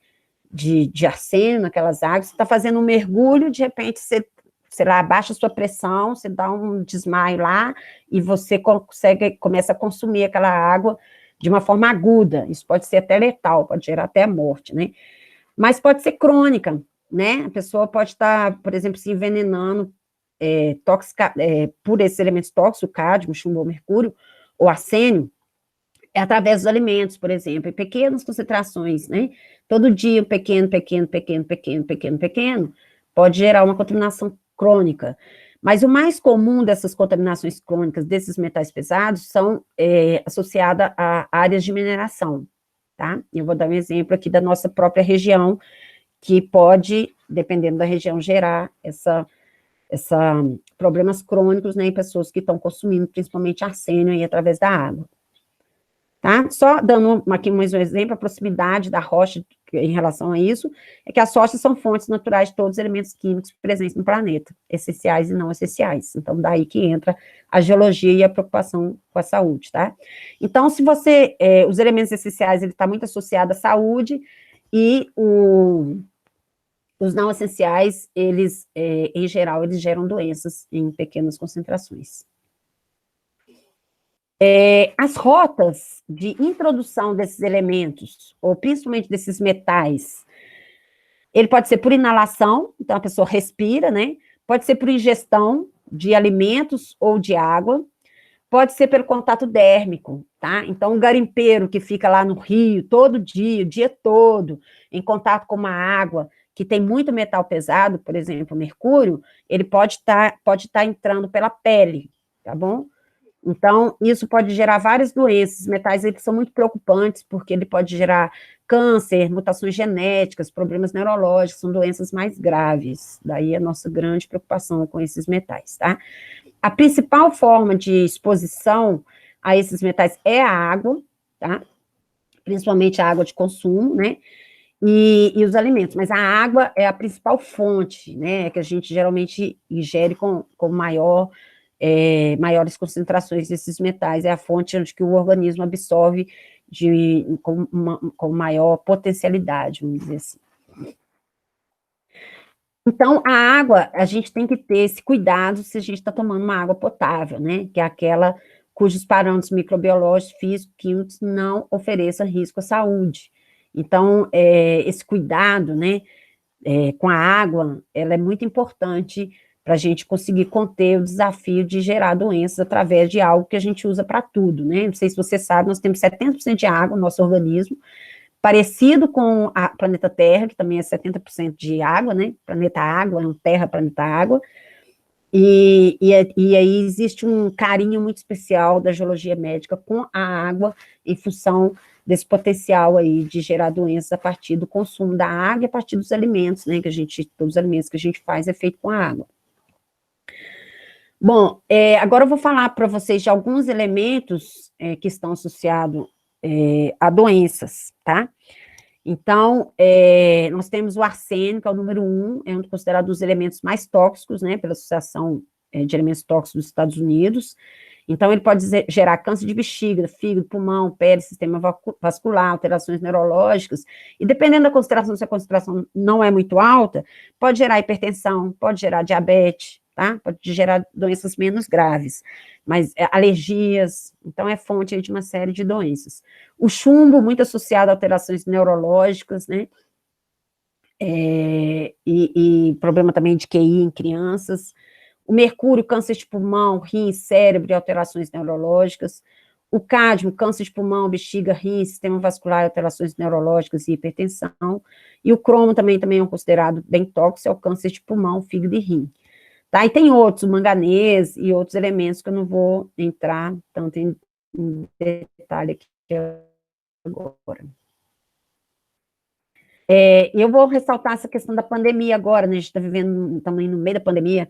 de arsênio naquelas águas, você está fazendo um mergulho, de repente você, sei lá, abaixa a sua pressão, você dá um desmaio lá, e você começa a consumir aquela água de uma forma aguda, isso pode ser até letal, pode gerar até a morte, né? Mas pode ser crônica, né? A pessoa pode estar, por exemplo, se envenenando por esses elementos tóxicos, cádmio, chumbo ou mercúrio, ou arsênio, através dos alimentos, por exemplo, em pequenas concentrações, né? Todo dia, pequeno, pode gerar uma contaminação crônica. Mas o mais comum dessas contaminações crônicas, desses metais pesados, são associadas a áreas de mineração, tá? Eu vou dar um exemplo aqui da nossa própria região, que pode, dependendo da região, gerar problemas crônicos, né, em pessoas que estão consumindo, principalmente arsênio, aí, através da água. Tá? Só dando aqui mais um exemplo, a proximidade da rocha em relação a isso, é que as rochas são fontes naturais de todos os elementos químicos presentes no planeta, essenciais e não essenciais. Então, daí que entra a geologia e a preocupação com a saúde, tá? Então, se você, os elementos essenciais, ele está muito associado à saúde, e os não essenciais, eles, em geral, eles geram doenças em pequenas concentrações. As rotas de introdução desses elementos, ou principalmente desses metais, ele pode ser por inalação, então a pessoa respira, né? Pode ser por ingestão de alimentos ou de água, pode ser pelo contato dérmico, tá? Então, um garimpeiro que fica lá no rio todo dia, o dia todo, em contato com uma água que tem muito metal pesado, por exemplo, mercúrio, ele pode tá entrando pela pele, tá bom? Então, isso pode gerar várias doenças. Os metais, eles são muito preocupantes, porque ele pode gerar câncer, mutações genéticas, problemas neurológicos, são doenças mais graves. Daí a nossa grande preocupação com esses metais, tá? A principal forma de exposição a esses metais é a água, tá? Principalmente a água de consumo, né? E os alimentos, mas a água é a principal fonte, né? Que a gente geralmente ingere com maiores concentrações desses metais, é a fonte onde que o organismo absorve com maior potencialidade, vamos dizer assim. Então, a água, a gente tem que ter esse cuidado se a gente está tomando uma água potável, né, que é aquela cujos parâmetros microbiológicos, físicos, químicos não ofereçam risco à saúde. Então, esse cuidado, né, com a água, ela é muito importante para a gente conseguir conter o desafio de gerar doenças através de algo que a gente usa para tudo, né? Não sei se você sabe, nós temos 70% de água no nosso organismo, parecido com o planeta Terra, que também é 70% de água, né? Planeta Água, é um Terra, planeta Água, e aí existe um carinho muito especial da geologia médica com a água, em função desse potencial aí de gerar doenças a partir do consumo da água e a partir dos alimentos, né, todos os alimentos que a gente faz é feito com a água. Bom, agora eu vou falar para vocês de alguns elementos que estão associados a doenças, tá? Então, nós temos o arsênio, que é o número 1, é um considerado um dos elementos mais tóxicos, né, pela Associação de Elementos Tóxicos dos Estados Unidos. Então, ele pode gerar câncer de bexiga, fígado, pulmão, pele, sistema vascular, alterações neurológicas, e dependendo da concentração, se a concentração não é muito alta, pode gerar hipertensão, pode gerar diabetes, tá? Pode gerar doenças menos graves, mas alergias, então é fonte de uma série de doenças. O chumbo, muito associado a alterações neurológicas, né? E problema também de QI em crianças. O mercúrio, câncer de pulmão, rim, cérebro e alterações neurológicas. O cádmio, câncer de pulmão, bexiga, rim, sistema vascular, alterações neurológicas e hipertensão. E o cromo também é considerado bem tóxico, é o câncer de pulmão, fígado e rim. Tá? E tem outros, o manganês e outros elementos que eu não vou entrar tanto em detalhe aqui agora. Eu vou ressaltar essa questão da pandemia agora, né? A gente está vivendo, estamos no meio da pandemia,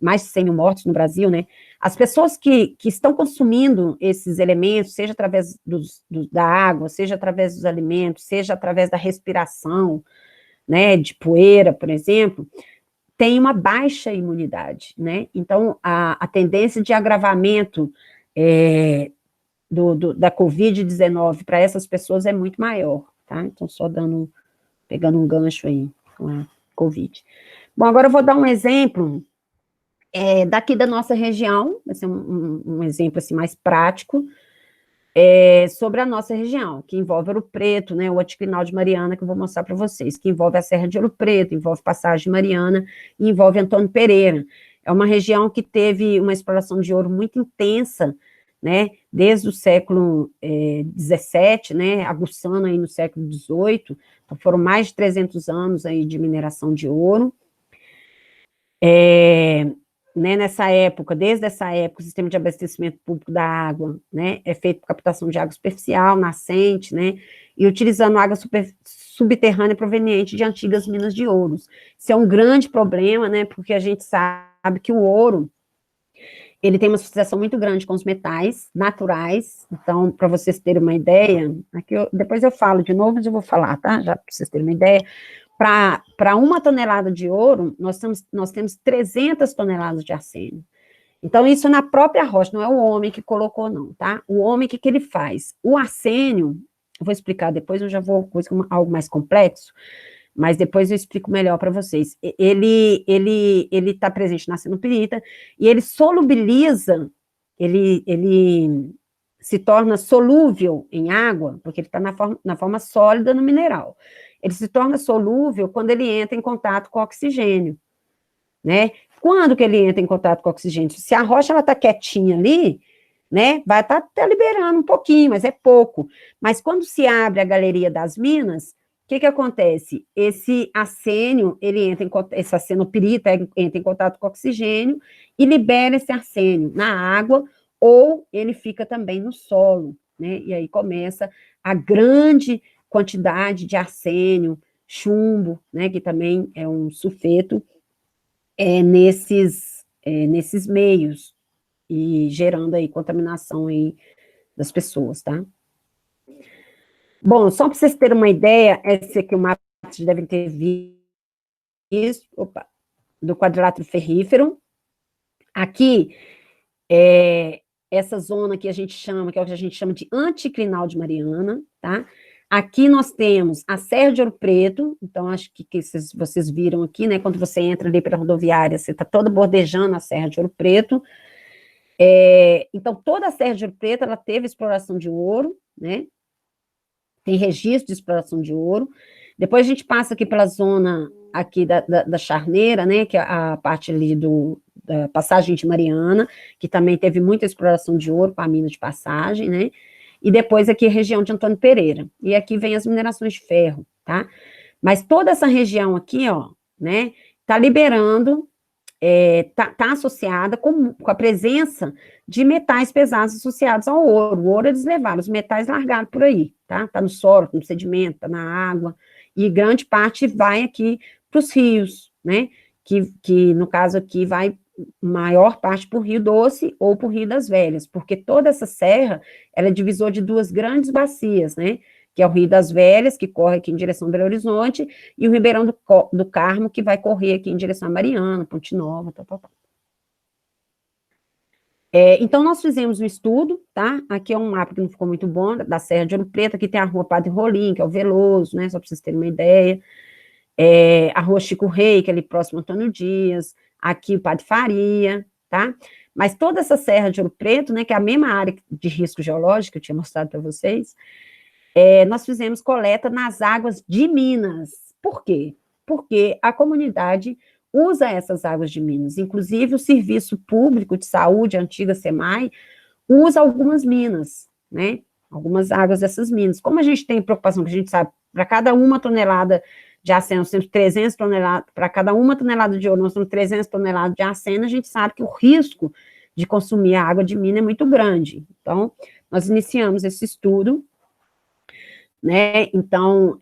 mais de 100 mil mortos no Brasil, né? As pessoas que estão consumindo esses elementos, seja através da água, seja através dos alimentos, seja através da respiração, né, de poeira, por exemplo, tem uma baixa imunidade, né? Então, a tendência de agravamento da Covid-19 para essas pessoas é muito maior, tá? Então, só dando um pegando um gancho aí com a Covid. Bom, agora eu vou dar um exemplo daqui da nossa região, vai ser um exemplo assim, mais prático, sobre a nossa região, que envolve Ouro Preto, né, o anticlinal de Mariana, que eu vou mostrar para vocês, que envolve a Serra de Ouro Preto, envolve Passagem de Mariana, e envolve Antônio Pereira. É uma região que teve uma exploração de ouro muito intensa, né, desde o século XVII, né, aguçando aí no século XVIII, então foram mais de 300 anos aí de mineração de ouro. Né, nessa época, desde essa época, o sistema de abastecimento público da água, né, é feito por captação de água superficial, nascente, né, e utilizando água subterrânea proveniente de antigas minas de ouro. Isso é um grande problema, né, porque a gente sabe que o ouro, ele tem uma associação muito grande com os metais naturais. Então, para vocês terem uma ideia, aqui depois eu falo de novo, mas eu vou falar, tá? Já para vocês terem uma ideia, para 1 tonelada de ouro, nós temos 300 toneladas de arsênio. Então, isso na própria rocha, não é o homem que colocou, não, tá? O homem, o que ele faz? O arsênio, eu vou explicar depois, eu já vou com algo mais complexo, mas depois eu explico melhor para vocês. Ele está presente na cianopirita, e ele solubiliza, ele se torna solúvel em água, porque ele está na forma sólida no mineral. Ele se torna solúvel quando ele entra em contato com o oxigênio, né? Quando que ele entra em contato com o oxigênio? Se a rocha está quietinha ali, né, vai estar até liberando um pouquinho, mas é pouco. Mas quando se abre a galeria das minas, o que acontece? Esse arsênio, esse arsenopirita entra em contato com o oxigênio e libera esse arsênio na água, ou ele fica também no solo, né? E aí começa a grande quantidade de arsênio, chumbo, né? Que também é um sulfeto, nesses meios, e gerando aí contaminação aí das pessoas, tá? Bom, só para vocês terem uma ideia, esse aqui é o mapa que vocês devem ter visto, do quadrilátero ferrífero. Aqui, essa zona que a gente chama, que é o que a gente chama de anticlinal de Mariana, tá? Aqui nós temos a Serra de Ouro Preto, então acho que vocês viram aqui, né? Quando você entra ali pela rodoviária, você está toda bordejando a Serra de Ouro Preto. Então, toda a Serra de Ouro Preto, ela teve exploração de ouro, né? Tem registro de exploração de ouro. Depois a gente passa aqui pela zona aqui da Charneira, né, que é a parte ali da Passagem de Mariana, que também teve muita exploração de ouro com a mina de Passagem, né, e depois aqui a região de Antônio Pereira, e aqui vem as minerações de ferro, tá? Mas toda essa região aqui, ó, né, tá liberando, tá associada com a presença de metais pesados associados ao ouro. O ouro eles levaram, os metais largados por aí, tá? Tá no solo, no sedimento, tá na água, e grande parte vai aqui para os rios, né? Que no caso aqui vai maior parte para o Rio Doce ou para o Rio das Velhas, porque toda essa serra, ela é divisor de duas grandes bacias, né? Que é o Rio das Velhas, que corre aqui em direção ao Belo Horizonte, e o Ribeirão do Carmo, que vai correr aqui em direção a Mariana, Ponte Nova, tal. Então, nós fizemos um estudo, tá? Aqui é um mapa que não ficou muito bom, da Serra de Ouro Preto, aqui tem a Rua Padre Rolim, que é o Veloso, né? Só para vocês terem uma ideia. A Rua Chico Rei, que é ali próximo ao Antônio Dias, aqui o Padre Faria, tá? Mas toda essa Serra de Ouro Preto, né, que é a mesma área de risco geológico que eu tinha mostrado para vocês, nós fizemos coleta nas águas de Minas. Por quê? Porque a comunidade usa essas águas de Minas, inclusive o Serviço Público de Saúde, a antiga SEMAI, usa algumas minas, né? Algumas águas dessas minas. Como a gente tem preocupação, que a gente sabe, para cada 1 tonelada de arsênio, nós temos 300 toneladas, para cada 1 tonelada de ouro, nós temos 300 toneladas de arsênio, a gente sabe que o risco de consumir a água de mina é muito grande. Então, nós iniciamos esse estudo, né? Então,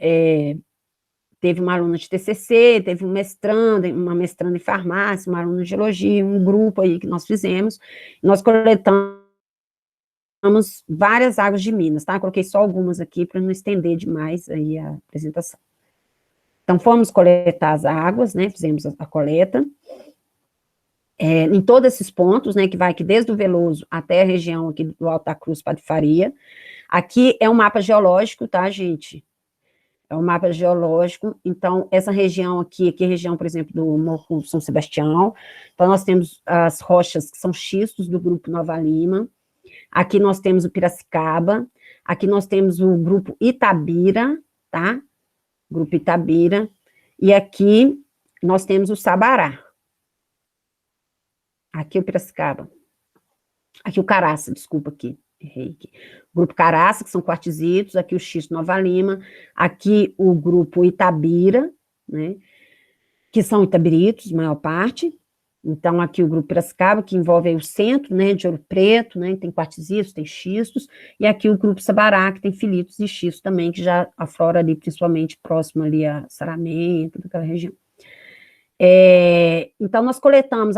teve uma aluna de TCC, teve uma mestranda em farmácia, uma aluna de geologia, um grupo aí que nós fizemos, nós coletamos várias águas de Minas, tá? Coloquei só algumas aqui para não estender demais aí a apresentação. Então, fomos coletar as águas, né? Fizemos a coleta, em todos esses pontos, né? Que vai aqui desde o Veloso até a região aqui do Alta Cruz, Padre Faria. Aqui é um mapa geológico, tá, gente? é um mapa geológico. Então, essa região aqui é a região, por exemplo, do Morro São Sebastião. Então, nós temos as rochas que são xistos do grupo Nova Lima. Aqui nós temos o Piracicaba. Aqui nós temos o grupo Itabira, tá? Grupo Itabira. E aqui nós temos o Sabará. Aqui o Piracicaba. Aqui o Caraça, desculpa aqui. Errei aqui. O grupo Caraça, que são quartzitos, aqui o Xisto Nova Lima, aqui o grupo Itabira, né, que são itabiritos, maior parte. Então, aqui o grupo Piracicaba, que envolve aí o centro, né, de Ouro Preto, né, tem quartzitos, tem xistos, e aqui o grupo Sabará, que tem filitos e xistos também, que já aflora ali, principalmente próximo ali a Saramento, daquela região. Então, nós coletamos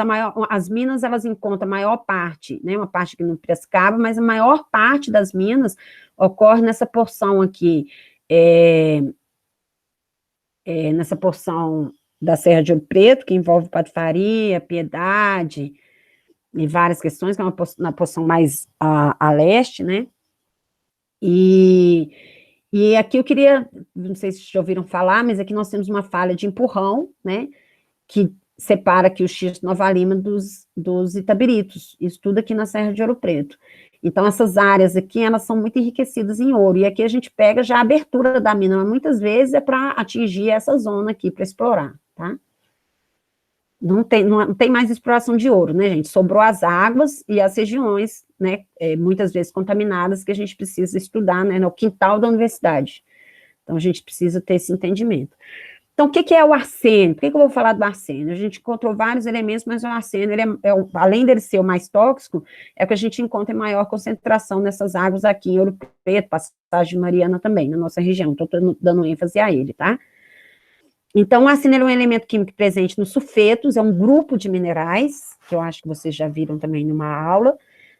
as minas, elas encontram a maior parte, né, uma parte aqui no Piracicaba, mas a maior parte das minas ocorre nessa porção aqui, nessa porção da Serra de Ouro Preto, que envolve Patifaria, Piedade, e várias questões, que é na porção mais a leste, né, e aqui eu queria, não sei se já ouviram falar, mas aqui nós temos uma falha de empurrão, né, que separa aqui o Xisto Nova Lima dos Itabiritos, isso tudo aqui na Serra de Ouro Preto. Então, essas áreas aqui, elas são muito enriquecidas em ouro, e aqui a gente pega já a abertura da mina, mas muitas vezes é para atingir essa zona aqui, para explorar, tá? Não tem mais exploração de ouro, né, gente? Sobrou as águas e as regiões, né, muitas vezes contaminadas, que a gente precisa estudar, né, no quintal da universidade. Então, a gente precisa ter esse entendimento. Então, o que é o arsênio? Por que eu vou falar do arsênio? A gente encontrou vários elementos, mas o arsênio, além dele ser o mais tóxico, é o que a gente encontra em maior concentração nessas águas aqui em Ouro Preto, Passagem Mariana também, na nossa região. Estou dando ênfase a ele, tá? Então, o arsênio é um elemento químico presente nos sulfetos, é um grupo de minerais, que eu acho que vocês já viram também numa aula,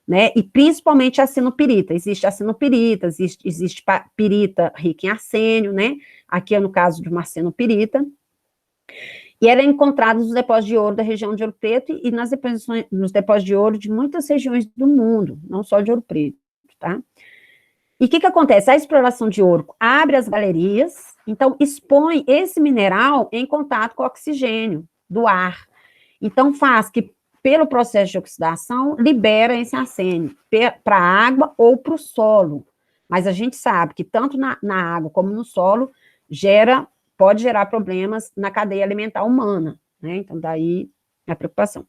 né, e principalmente a arsenopirita. Existe arsenopirita, existe pirita rica em arsênio, né, aqui é no caso de uma arsenopirita, e ela é encontrada nos depósitos de ouro da região de Ouro Preto e nos depósitos de ouro de muitas regiões do mundo, não só de Ouro Preto, tá? E o que acontece? A exploração de ouro abre as galerias, então expõe esse mineral em contato com o oxigênio do ar, então faz que, pelo processo de oxidação, libera esse arsênio para a água ou para o solo. Mas a gente sabe que tanto na água como no solo pode gerar problemas na cadeia alimentar humana, né? Então, daí a preocupação.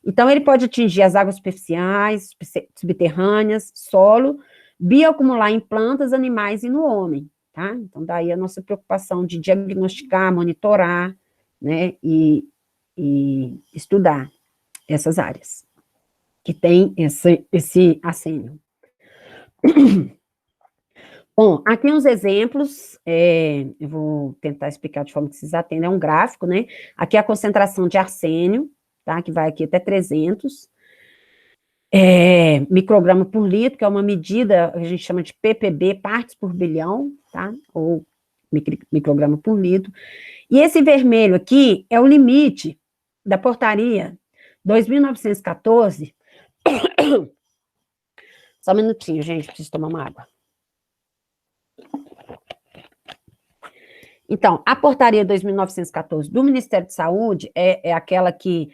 Então, ele pode atingir as águas superficiais, subterrâneas, solo, bioacumular em plantas, animais e no homem, tá? Então, daí a nossa preocupação de diagnosticar, monitorar, né? E estudar essas áreas que tem esse arsênio. Bom, aqui uns exemplos, eu vou tentar explicar de forma que vocês atendam, é um gráfico, né? Aqui é a concentração de arsênio, tá? Que vai aqui até 300 micrograma por litro, que é uma medida, a gente chama de ppb, partes por bilhão, tá? Ou micrograma por litro. E esse vermelho aqui é o limite da portaria 2.914, só um minutinho, gente, preciso tomar uma água. Então, a portaria 2.914 do Ministério de Saúde é aquela que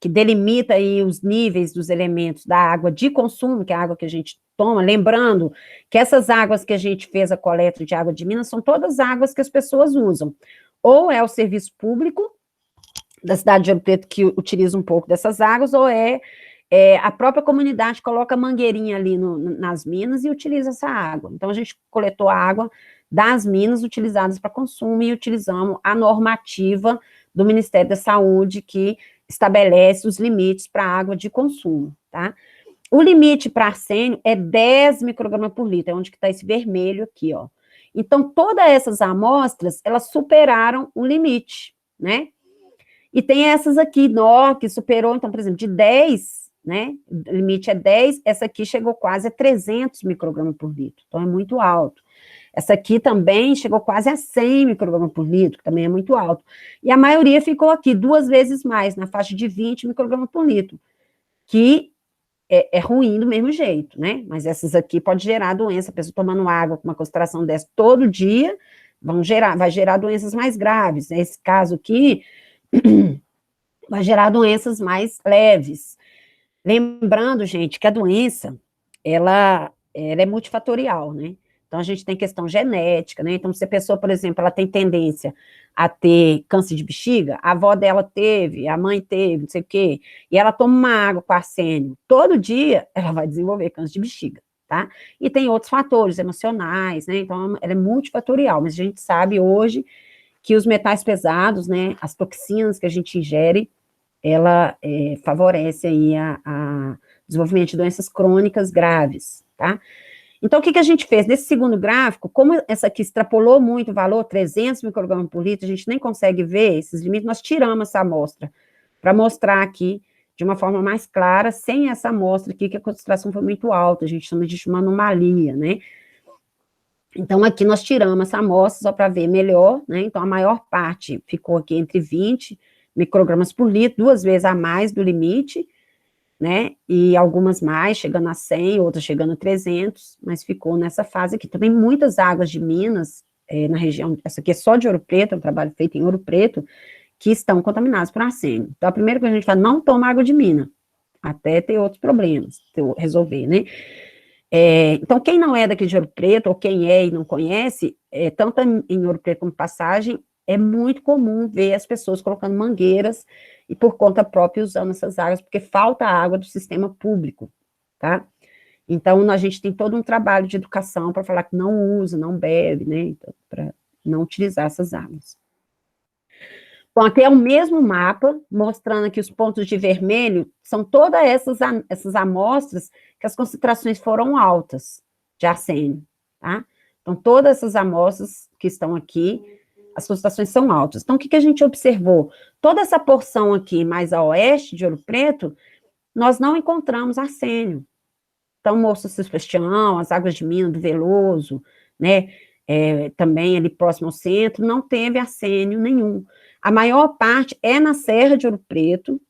delimita aí os níveis dos elementos da água de consumo, que é a água que a gente toma, lembrando que essas águas que a gente fez a coleta de água de Minas são todas águas que as pessoas usam, ou é o serviço público da cidade de Ouro Preto que utiliza um pouco dessas águas, ou a própria comunidade coloca mangueirinha ali nas minas e utiliza essa água. Então, a gente coletou a água das minas utilizadas para consumo e utilizamos a normativa do Ministério da Saúde que estabelece os limites para a água de consumo, tá? O limite para arsênio é 10 microgramas por litro, é onde que está esse vermelho aqui, ó. Então, todas essas amostras, elas superaram o limite, né? E tem essas aqui, que superou, então, por exemplo, de 10, né? O limite é 10, essa aqui chegou quase a 300 microgramas por litro, então é muito alto. Essa aqui também chegou quase a 100 microgramas por litro, que também é muito alto. E a maioria ficou aqui 2 vezes mais, na faixa de 20 microgramas por litro, que é ruim do mesmo jeito, né? Mas essas aqui pode gerar doença, a pessoa tomando água com uma concentração dessa todo dia, vai gerar doenças mais graves. Nesse caso aqui, vai gerar doenças mais leves. Lembrando, gente, que a doença, ela é multifatorial, né? Então, a gente tem questão genética, né? Então, se a pessoa, por exemplo, ela tem tendência a ter câncer de bexiga, a avó dela teve, a mãe teve, não sei o quê, e ela toma uma água com arsênio todo dia, ela vai desenvolver câncer de bexiga, tá? E tem outros fatores emocionais, né? Então, ela é multifatorial, mas a gente sabe hoje que os metais pesados, né, as toxinas que a gente ingere, ela favorece aí a desenvolvimento de doenças crônicas graves, tá? Então, o que a gente fez? Nesse segundo gráfico, como essa aqui extrapolou muito o valor, 300 microgramas por litro, a gente nem consegue ver esses limites, nós tiramos essa amostra, para mostrar aqui, de uma forma mais clara, sem essa amostra aqui, que a concentração foi muito alta, a gente chama de uma anomalia, né? Então, aqui nós tiramos essa amostra, só para ver melhor, né? Então, a maior parte ficou aqui entre 20 microgramas por litro, 2 vezes a mais do limite, né, e algumas mais, chegando a 100, outras chegando a 300, mas ficou nessa fase aqui. Também muitas águas de Minas, na região, essa aqui é só de Ouro Preto, é um trabalho feito em Ouro Preto, que estão contaminadas por arsênio. Então, a primeira coisa que a gente fala, não toma água de mina, até ter outros problemas, resolver, né. Então, quem não é daqui de Ouro Preto, ou quem é e não conhece, tanto em Ouro Preto como Passagem, é muito comum ver as pessoas colocando mangueiras e por conta própria usando essas águas, porque falta água do sistema público, tá? Então, a gente tem todo um trabalho de educação para falar que não usa, não bebe, né? Então, para não utilizar essas águas. Bom, aqui é o mesmo mapa, mostrando que os pontos de vermelho são todas essas amostras que as concentrações foram altas de arsênio, tá? Então, todas essas amostras que estão aqui, as concentrações são altas. Então, o que a gente observou? Toda essa porção aqui, mais a oeste de Ouro Preto, nós não encontramos arsênio. Então, Moço Sebastião, as águas de Minas, do Veloso, né, também ali próximo ao centro, não teve arsênio nenhum. A maior parte é na Serra de Ouro Preto,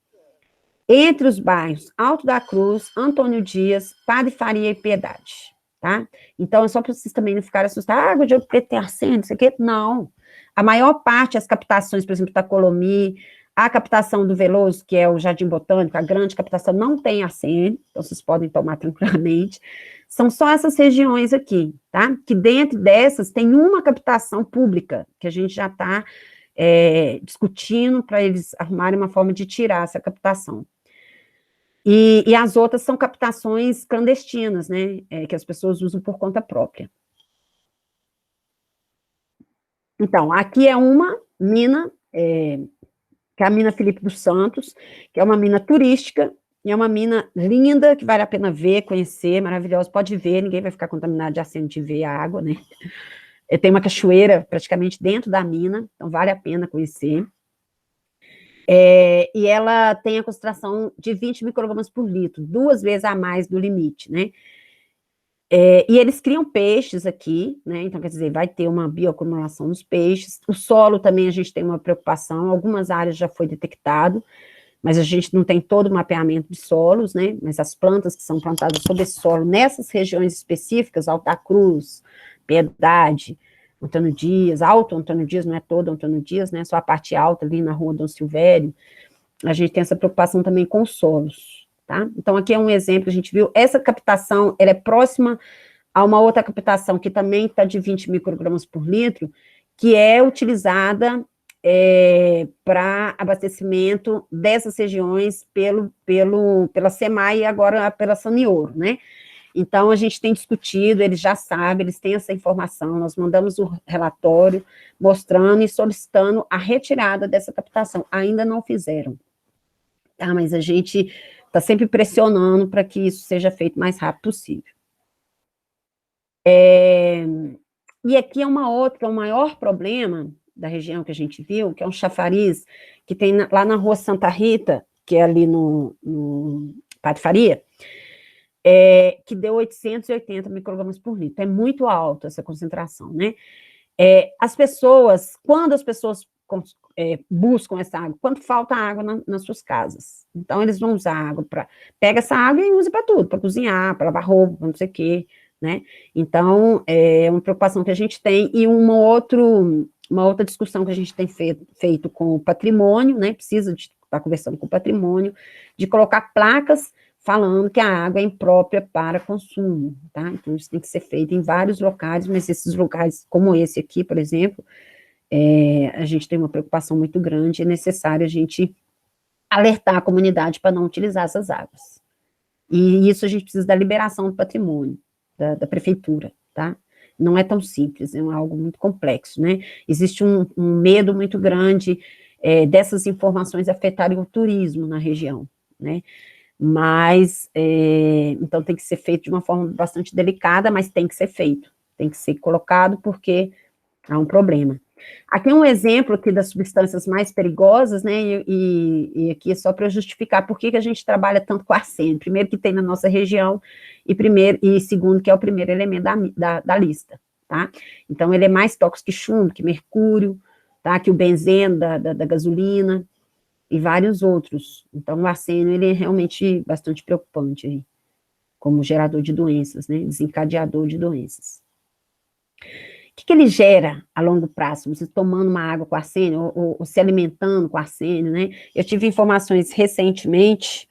entre os bairros Alto da Cruz, Antônio Dias, Padre Faria e Piedade, tá? Então, é só para vocês também não ficarem assustados, água de Ouro Preto tem arsênio, isso aqui, não. A maior parte, as captações, por exemplo, da Colomi, a captação do Veloso, que é o Jardim Botânico, a grande captação, não tem arsênio, então vocês podem tomar tranquilamente. São só essas regiões aqui, tá? Que dentro dessas tem uma captação pública, que a gente já está discutindo para eles arrumarem uma forma de tirar essa captação. E as outras são captações clandestinas, né? Que as pessoas usam por conta própria. Então, aqui é uma mina, que é a mina Felipe dos Santos, que é uma mina turística, e é uma mina linda, que vale a pena ver, conhecer, maravilhosa, pode ver, ninguém vai ficar contaminado de arsênio de ver a água, né? Tem uma cachoeira praticamente dentro da mina, então vale a pena conhecer. E ela tem a concentração de 20 microgramas por litro, 2 vezes a mais do limite, né? E eles criam peixes aqui, né? Então, quer dizer, vai ter uma bioacumulação nos peixes. O solo também a gente tem uma preocupação, algumas áreas já foi detectado, mas a gente não tem todo o mapeamento de solos, né? Mas as plantas que são plantadas sobre esse solo, nessas regiões específicas, Alta Cruz, Piedade, Antônio Dias, Alto Antônio Dias, não é todo Antônio Dias, né? Só a parte alta ali na rua Dom Silvério, a gente tem essa preocupação também com os solos. Tá? Então, aqui é um exemplo, a gente viu, essa captação, ela é próxima a uma outra captação, que também está de 20 microgramas por litro, que é utilizada para abastecimento dessas regiões pela SEMAI e agora pela Sanioro, né? Então, a gente tem discutido, eles já sabem, eles têm essa informação, nós mandamos o relatório mostrando e solicitando a retirada dessa captação, ainda não fizeram, tá? Mas a gente está sempre pressionando para que isso seja feito o mais rápido possível. E aqui é o maior problema da região que a gente viu, que é um chafariz, que tem lá na rua Santa Rita, que é ali no Padre Faria, que deu 880 microgramas por litro. É muito alta essa concentração, né? As pessoas, quando as pessoas buscam essa água, quando falta água nas suas casas. Então, eles vão usar água pega essa água e usa para tudo, para cozinhar, para lavar roupa, não sei o quê, né? Então, é uma preocupação que a gente tem, e uma outra discussão que a gente tem feito com o patrimônio, né? Precisa de estar conversando com o patrimônio, de colocar placas falando que a água é imprópria para consumo, tá? Então, isso tem que ser feito em vários locais, mas esses locais, como esse aqui, por exemplo, a gente tem uma preocupação muito grande, é necessário a gente alertar a comunidade para não utilizar essas águas. E isso a gente precisa da liberação do patrimônio, da prefeitura, tá? Não é tão simples, é algo muito complexo, né? Existe um medo muito grande dessas informações afetarem o turismo na região, né? Mas, então tem que ser feito de uma forma bastante delicada, mas tem que ser feito, tem que ser colocado porque há um problema. Aqui é um exemplo aqui das substâncias mais perigosas, né, e aqui é só para justificar por que a gente trabalha tanto com arsênio. Primeiro que tem na nossa região, e segundo que é o primeiro elemento da lista, tá? Então ele é mais tóxico que chumbo, que mercúrio, tá? Que o benzeno da gasolina, e vários outros. Então o arsênio, ele é realmente bastante preocupante aí, como gerador de doenças, né, desencadeador de doenças. O que ele gera a longo prazo? Você tomando uma água com arsênio, ou se alimentando com arsênio, né? Eu tive informações recentemente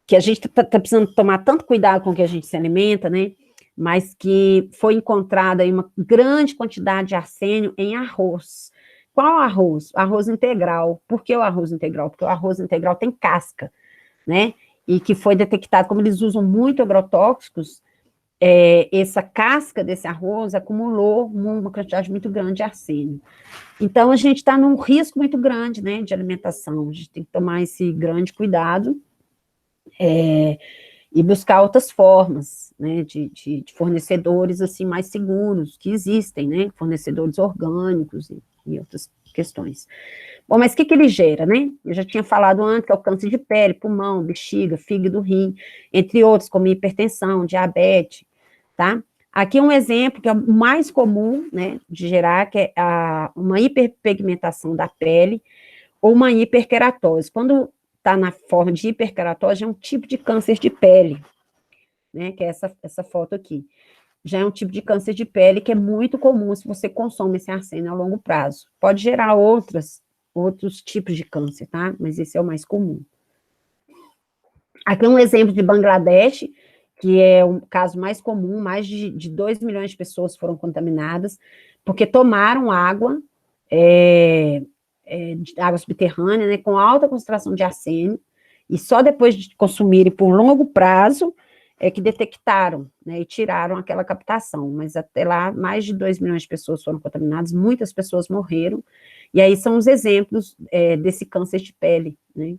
que a gente está precisando tomar tanto cuidado com o que a gente se alimenta, né? Mas que foi encontrada aí uma grande quantidade de arsênio em arroz. Qual arroz? Arroz integral. Por que o arroz integral? Porque o arroz integral tem casca, né? E que foi detectado, como eles usam muito agrotóxicos, essa casca desse arroz acumulou uma quantidade muito grande de arsênio. Então, a gente está num risco muito grande, né, de alimentação. A gente tem que tomar esse grande cuidado e buscar outras formas, né, de fornecedores, assim, mais seguros, que existem, né, fornecedores orgânicos e outras questões. Bom, mas o que ele gera, né? Eu já tinha falado antes que é o câncer de pele, pulmão, bexiga, fígado, rim, entre outros, como hipertensão, diabetes, tá? Aqui um exemplo que é o mais comum, né, de gerar, que é uma hiperpigmentação da pele ou uma hiperkeratose. Quando está na forma de hiperkeratose, é um tipo de câncer de pele, né, que é essa foto aqui. Já é um tipo de câncer de pele que é muito comum se você consome esse arsênio a longo prazo. Pode gerar outros tipos de câncer, tá? Mas esse é o mais comum. Aqui é um exemplo de Bangladesh, que é um caso mais comum, mais de 2 milhões de pessoas foram contaminadas, porque tomaram água, água subterrânea, né, com alta concentração de arsênio, e só depois de consumirem por longo prazo, que detectaram, né, e tiraram aquela captação, mas até lá, mais de 2 milhões de pessoas foram contaminadas, muitas pessoas morreram, e aí são os exemplos desse câncer de pele, né.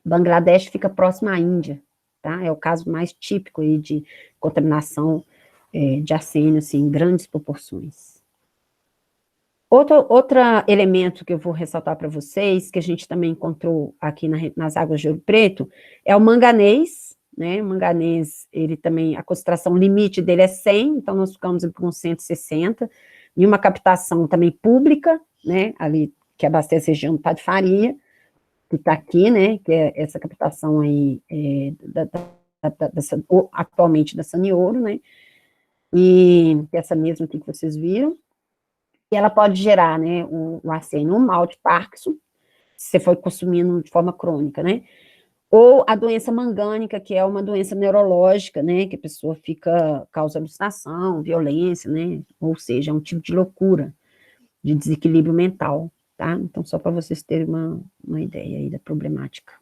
Bangladesh fica próximo à Índia, tá? É o caso mais típico aí de contaminação de arsênio, assim, em grandes proporções. Outro elemento que eu vou ressaltar para vocês, que a gente também encontrou aqui nas águas de Ouro Preto, é o manganês, né? O manganês, ele também, a concentração limite dele é 100, então nós ficamos com 160, e uma captação também pública, né? Ali, que abastece a região do Padre Faria, que está aqui, né, que é essa captação aí, atualmente da Sanioro, né, e essa mesma aqui que vocês viram, e ela pode gerar, né, o arsênio, um mal de Parkinson, se você for consumindo de forma crônica, né, ou a doença mangânica, que é uma doença neurológica, né, que a pessoa causa alucinação, violência, né, ou seja, é um tipo de loucura, de desequilíbrio mental, tá? Então, só para vocês terem uma ideia aí da problemática.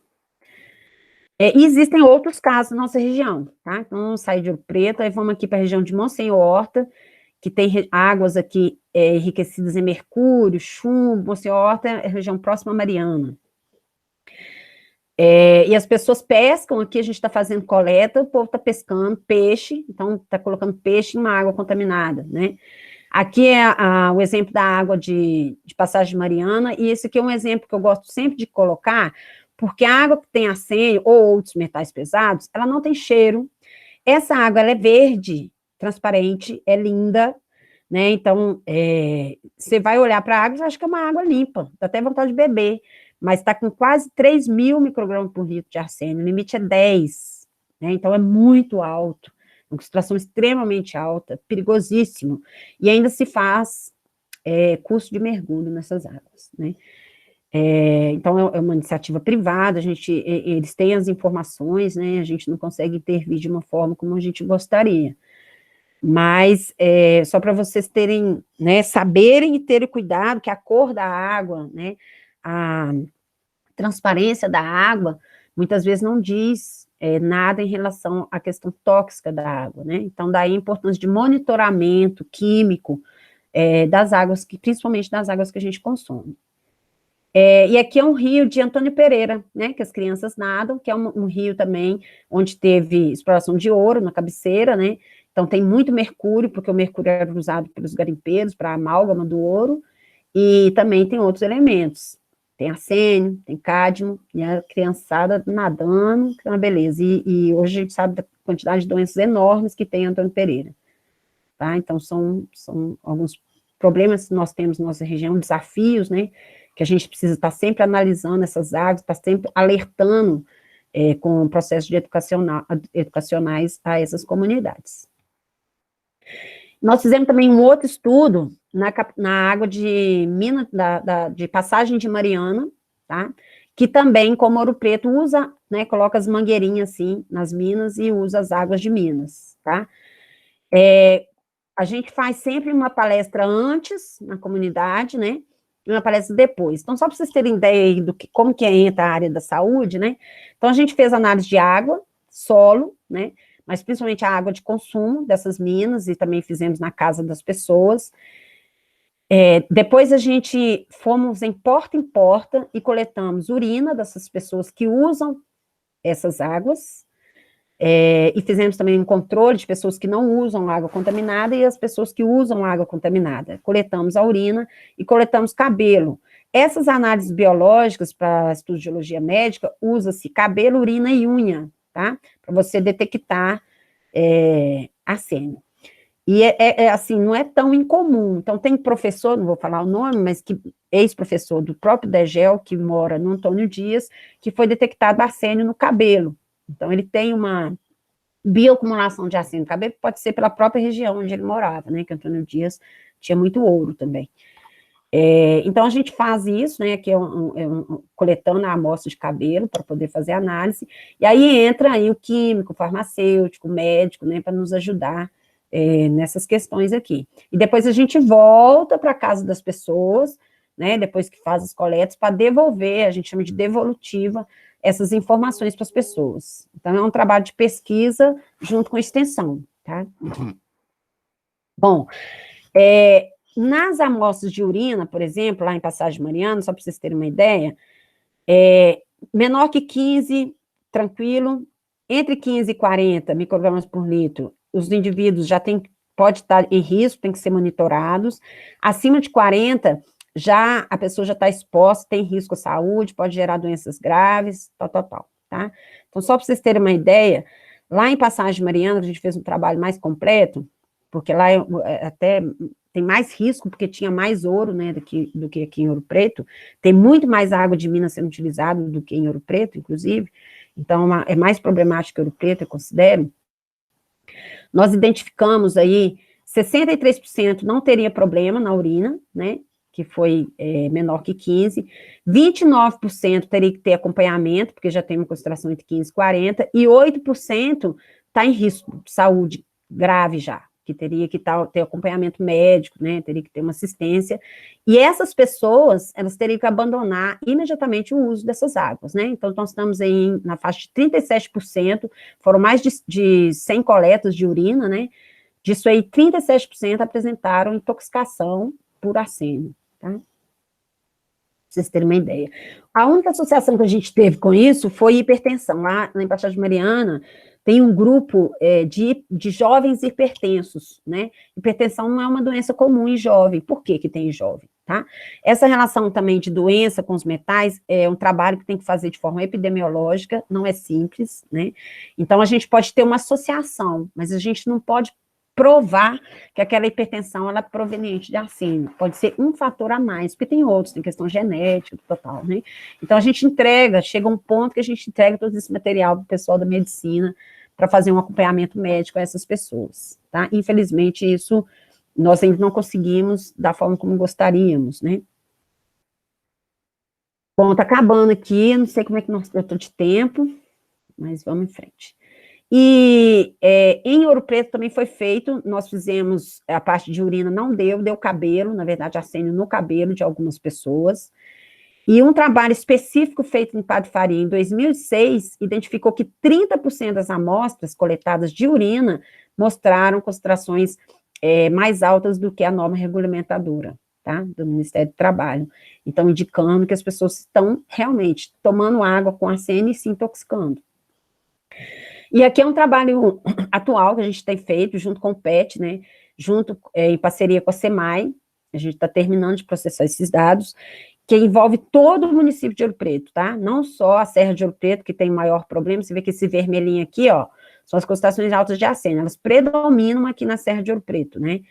E existem outros casos na nossa região, tá? Então, vamos sair de Ouro Preto, aí vamos aqui para a região de Monsenhor Horta, que tem águas aqui enriquecidas em mercúrio, chumbo. Monsenhor Horta é a região próxima a Mariana. E as pessoas pescam, aqui a gente está fazendo coleta, o povo está pescando peixe, então está colocando peixe em uma água contaminada, né? Aqui é o exemplo da água de Passagem Mariana, e esse aqui é um exemplo que eu gosto sempre de colocar, porque a água que tem arsênio ou outros metais pesados, ela não tem cheiro. Essa água, ela é verde, transparente, é linda, né? Então, você vai olhar para a água e acha que é uma água limpa, dá até vontade de beber, mas está com quase 3.000 microgramas por litro de arsênio, o limite é 10, né? Então é muito alto. uma concentração extremamente alta, perigosíssimo, e ainda se faz curso de mergulho nessas águas, né? Então, é uma iniciativa privada, eles têm as informações, né, a gente não consegue intervir de uma forma como a gente gostaria, mas só para vocês terem, né, saberem e terem cuidado que a cor da água, né, a transparência da água, muitas vezes não diz nada em relação à questão tóxica da água, né, então daí a importância de monitoramento químico das águas, principalmente das águas que a gente consome. E aqui é um rio de Antônio Pereira, né, que as crianças nadam, que é um rio também onde teve exploração de ouro na cabeceira, né, então tem muito mercúrio, porque o mercúrio era usado pelos garimpeiros para a amálgama do ouro, e também tem outros elementos, tem arsênio, tem cádmio, e a criançada nadando, que é uma beleza, e hoje a gente sabe da quantidade de doenças enormes que tem em Antônio Pereira, tá, então são alguns problemas que nós temos na nossa região, desafios, né, que a gente precisa estar sempre analisando essas águas, estar sempre alertando com processos educacionais a essas comunidades. Nós fizemos também um outro estudo na água de de Passagem de Mariana, tá? Que também, como Ouro Preto, usa, né, coloca as mangueirinhas assim nas minas e usa as águas de Minas, tá? A gente faz sempre uma palestra antes na comunidade, né? E uma palestra depois. Então, só para vocês terem ideia aí como que entra a área da saúde, né? Então, a gente fez análise de água, solo, né? Mas principalmente a água de consumo dessas minas, e também fizemos na casa das pessoas. Depois a gente fomos em porta e coletamos urina dessas pessoas que usam essas águas, e fizemos também um controle de pessoas que não usam água contaminada e as pessoas que usam água contaminada. Coletamos a urina e coletamos cabelo. Essas análises biológicas para estudo de geologia médica, usa-se cabelo, urina e unha, tá? Para você detectar arsênio. E assim, não é tão incomum. Então, tem professor, não vou falar o nome, mas que ex-professor do próprio DEGEL, que mora no Antônio Dias, que foi detectado arsênio no cabelo. Então, ele tem uma bioacumulação de arsênio no cabelo, pode ser pela própria região onde ele morava, né, que Antônio Dias tinha muito ouro também. Então, a gente faz isso, né, que coletando a amostra de cabelo para poder fazer análise, e aí entra aí o químico, o farmacêutico, o médico, né, para nos ajudar nessas questões aqui. E depois a gente volta para a casa das pessoas, né, depois que faz as coletas, para devolver, a gente chama de devolutiva, essas informações para as pessoas. Então, é um trabalho de pesquisa junto com extensão, tá? Bom, nas amostras de urina, por exemplo, lá em Passagem Mariana, só para vocês terem uma ideia, menor que 15, tranquilo, entre 15 e 40 microgramas por litro, os indivíduos já pode estar em risco, tem que ser monitorados, acima de 40, a pessoa já está exposta, tem risco à saúde, pode gerar doenças graves, tá? Então, só para vocês terem uma ideia, lá em Passagem Mariana, a gente fez um trabalho mais completo, porque lá até tem mais risco, porque tinha mais ouro, né, do que aqui em Ouro Preto, tem muito mais água de Minas sendo utilizada do que em Ouro Preto, inclusive, então é mais problemático que Ouro Preto, eu considero. Nós identificamos aí 63% não teria problema na urina, né, que foi menor que 15, 29% teria que ter acompanhamento, porque já tem uma concentração entre 15 e 40, e 8% está em risco de saúde grave já, que teria que ter acompanhamento médico, né, teria que ter uma assistência, e essas pessoas, elas teriam que abandonar imediatamente o uso dessas águas, né, então nós estamos aí na faixa de 37%, foram mais de 100 coletas de urina, né, disso aí 37% apresentaram intoxicação por arsênio, tá? Pra vocês terem uma ideia. A única associação que a gente teve com isso foi hipertensão. Lá na Passagem Mariana tem um grupo de jovens hipertensos, né? Hipertensão não é uma doença comum em jovem. Por que que tem em jovem, tá? Essa relação também de doença com os metais é um trabalho que tem que fazer de forma epidemiológica, não é simples, né? Então, a gente pode ter uma associação, mas a gente não pode provar que aquela hipertensão ela é proveniente de arsênio. Pode ser um fator a mais, porque tem outros, tem questão genética, total, né? Então, a gente chega um ponto que a gente entrega todo esse material para o pessoal da medicina, para fazer um acompanhamento médico a essas pessoas, tá? Infelizmente, isso nós ainda não conseguimos da forma como gostaríamos, né? Bom, tá acabando aqui, não sei como é que eu estou de tempo, mas vamos em frente. E em Ouro Preto também foi feito, nós fizemos, a parte de urina não deu cabelo, na verdade, arsênio no cabelo de algumas pessoas, e um trabalho específico feito em Padre Faria em 2006, identificou que 30% das amostras coletadas de urina mostraram concentrações mais altas do que a norma regulamentadora, tá, do Ministério do Trabalho. Então, indicando que as pessoas estão realmente tomando água com arsênio e se intoxicando. E aqui é um trabalho atual que a gente tem feito junto com o PET, né, junto em parceria com a SEMAI, a gente está terminando de processar esses dados, que envolve todo o município de Ouro Preto, tá? Não só a Serra de Ouro Preto, que tem maior problema, você vê que esse vermelhinho aqui, ó, são as concentrações altas de arsênio, elas predominam aqui na Serra de Ouro Preto, né?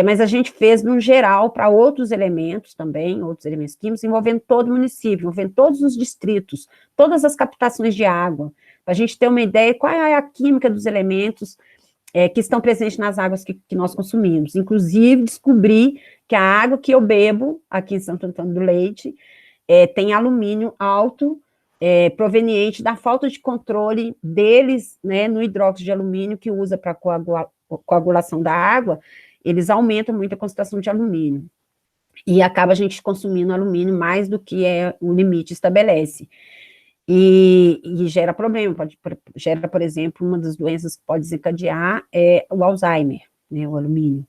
Mas a gente fez, no geral, para outros elementos também, outros elementos químicos, envolvendo todo o município, envolvendo todos os distritos, todas as captações de água, para a gente ter uma ideia qual é a química dos elementos que estão presentes nas águas que nós consumimos. Inclusive, descobri que a água que eu bebo, aqui em Santo Antônio do Leite, tem alumínio alto, proveniente da falta de controle deles, né, no hidróxido de alumínio que usa para coagulação da água, eles aumentam muito a concentração de alumínio. E acaba a gente consumindo alumínio mais do que o limite estabelece. E gera problema, gera, por exemplo, uma das doenças que pode desencadear é o Alzheimer, né, o alumínio.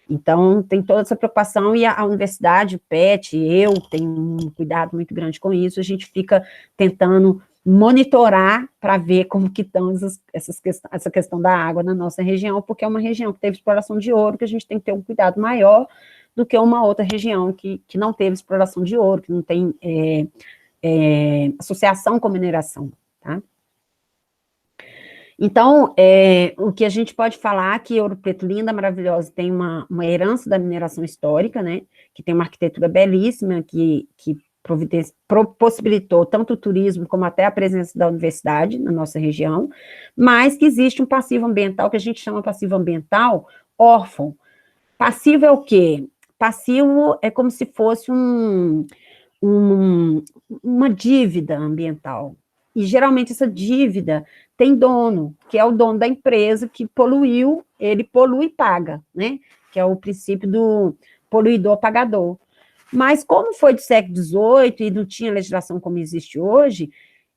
Então, tem toda essa preocupação, e a universidade, o PET, eu tenho um cuidado muito grande com isso, a gente fica tentando monitorar para ver como que estão essa questão da água na nossa região, porque é uma região que teve exploração de ouro, que a gente tem que ter um cuidado maior do que uma outra região que não teve exploração de ouro, que não tem associação com mineração, tá? Então, o que a gente pode falar é que Ouro Preto, linda, maravilhosa, tem uma herança da mineração histórica, né, que tem uma arquitetura belíssima, que possibilitou tanto o turismo como até a presença da universidade na nossa região, mas que existe um passivo ambiental, que a gente chama passivo ambiental órfão. Passivo é o quê? Passivo é como se fosse uma dívida ambiental, e geralmente essa dívida tem dono, que é o dono da empresa que poluiu, ele polui e paga, né, que é o princípio do poluidor-pagador. Mas como foi do século XVIII e não tinha legislação como existe hoje,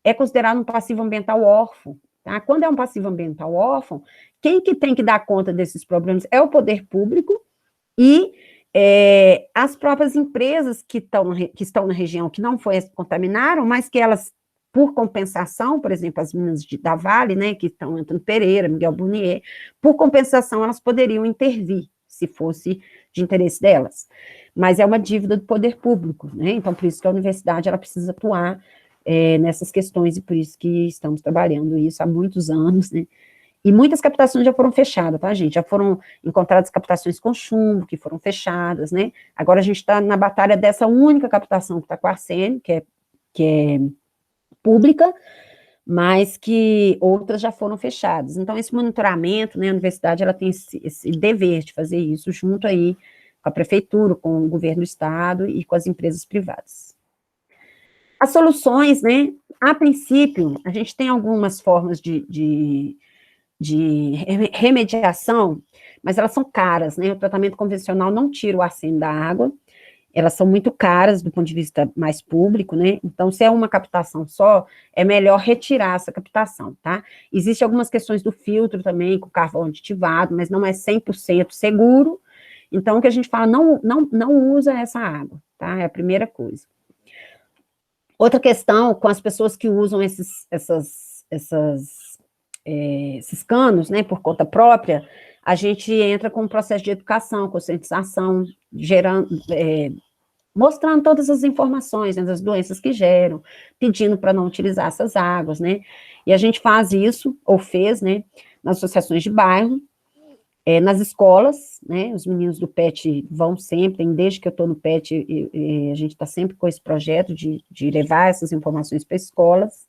é considerado um passivo ambiental órfão, tá? Quando é um passivo ambiental órfão, quem que tem que dar conta desses problemas é o poder público e as próprias empresas que estão na região, que não contaminaram, mas que elas, por compensação, por exemplo, as minas da Vale, né, que estão entrando Pereira, Miguel Burnier, por compensação, elas poderiam intervir, se fosse de interesse delas. Mas é uma dívida do poder público, né, então por isso que a universidade, ela precisa atuar nessas questões, e por isso que estamos trabalhando isso há muitos anos, né. E muitas captações já foram fechadas, tá, gente? Já foram encontradas captações com chumbo, que foram fechadas, né? Agora a gente está na batalha dessa única captação que está com arsênio, que é pública, mas que outras já foram fechadas. Então, esse monitoramento, né, a universidade, ela tem esse dever de fazer isso junto aí com a prefeitura, com o governo do estado e com as empresas privadas. As soluções, né, a princípio, a gente tem algumas formas de remediação, mas elas são caras, né, o tratamento convencional não tira o arsênio da água, elas são muito caras do ponto de vista mais público, né, então se é uma captação só, é melhor retirar essa captação, tá? Existem algumas questões do filtro também, com carvão aditivado, mas não é 100% seguro, então o que a gente fala, não usa essa água, tá? É a primeira coisa. Outra questão, com as pessoas que usam esses canos, né, por conta própria, a gente entra com um processo de educação, conscientização, mostrando todas as informações, né, das doenças que geram, pedindo para não utilizar essas águas, né, e a gente faz isso, ou fez, né, nas associações de bairro, nas escolas, né, os meninos do PET vão sempre, desde que eu estou no PET, a gente está sempre com esse projeto de levar essas informações para escolas.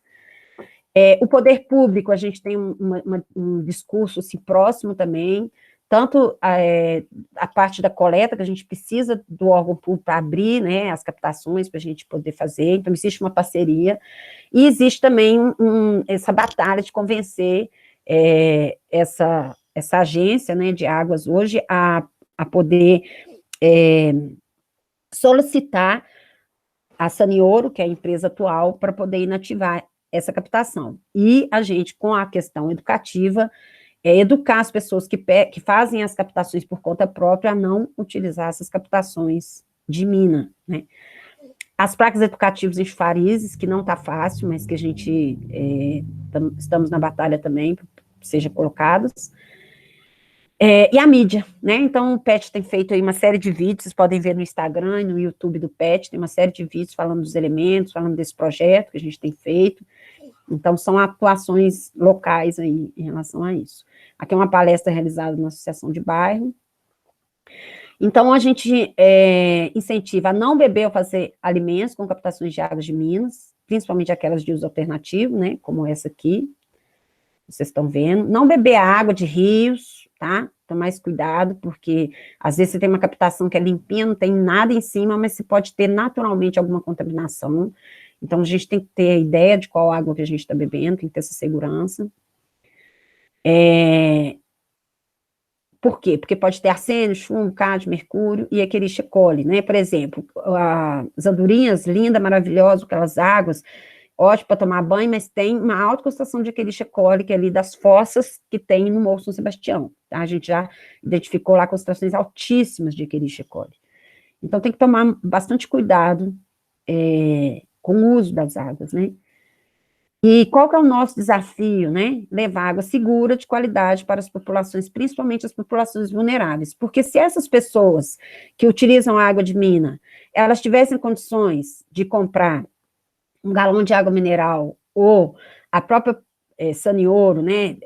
O poder público, a gente tem um discurso assim, próximo também, tanto a parte da coleta, que a gente precisa do órgão público para abrir, né, as captações para a gente poder fazer, então existe uma parceria, e existe também essa batalha de convencer essa agência, né, de águas hoje a poder solicitar a Sanioro, que é a empresa atual, para poder inativar essa captação. E a gente, com a questão educativa, educar as pessoas que fazem as captações por conta própria a não utilizar essas captações de mina, né? As placas educativas em Farizes, que não está fácil, mas que a gente estamos na batalha também, sejam colocadas. E a mídia, né? Então, o PET tem feito aí uma série de vídeos, vocês podem ver no Instagram e no YouTube do PET, tem uma série de vídeos falando dos elementos, falando desse projeto que a gente tem feito. Então, são atuações locais aí em relação a isso. Aqui é uma palestra realizada na Associação de Bairro. Então, a gente incentiva a não beber ou fazer alimentos com captações de águas de minas, principalmente aquelas de uso alternativo, né? Como essa aqui, vocês estão vendo. Não beber a água de rios, tá? Então, mais cuidado, porque às vezes você tem uma captação que é limpinha, não tem nada em cima, mas você pode ter naturalmente alguma contaminação. Então, a gente tem que ter a ideia de qual água que a gente está bebendo, tem que ter essa segurança. Por quê? Porque pode ter arsênio, chumbo, cádmio, mercúrio e Escherichia coli, né? Por exemplo, as andorinhas, linda, maravilhosa, aquelas águas, ótimo para tomar banho, mas tem uma alta concentração de Escherichia coli, que é ali das fossas que tem no Morro São Sebastião, tá? A gente já identificou lá concentrações altíssimas de Escherichia coli. Então, tem que tomar bastante cuidado com o uso das águas, né? E qual que é o nosso desafio, né? Levar água segura, de qualidade para as populações, principalmente as populações vulneráveis. Porque se essas pessoas que utilizam água de mina, elas tivessem condições de comprar um galão de água mineral, ou a própria Sanioro, né,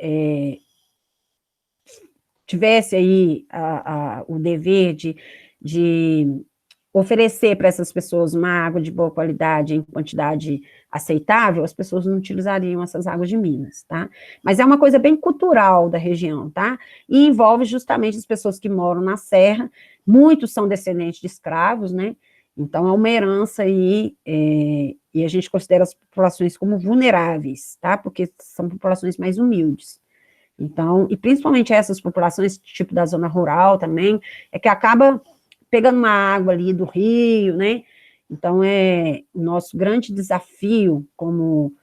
tivesse aí o dever de oferecer para essas pessoas uma água de boa qualidade em quantidade aceitável, as pessoas não utilizariam essas águas de Minas, tá? Mas é uma coisa bem cultural da região, tá? E envolve justamente as pessoas que moram na serra, muitos são descendentes de escravos, né? Então, é uma herança aí, e a gente considera as populações como vulneráveis, tá? Porque são populações mais humildes. Então, e principalmente essas populações, tipo da zona rural também, é que acaba pegando uma água ali do rio, né? Então, o nosso grande desafio como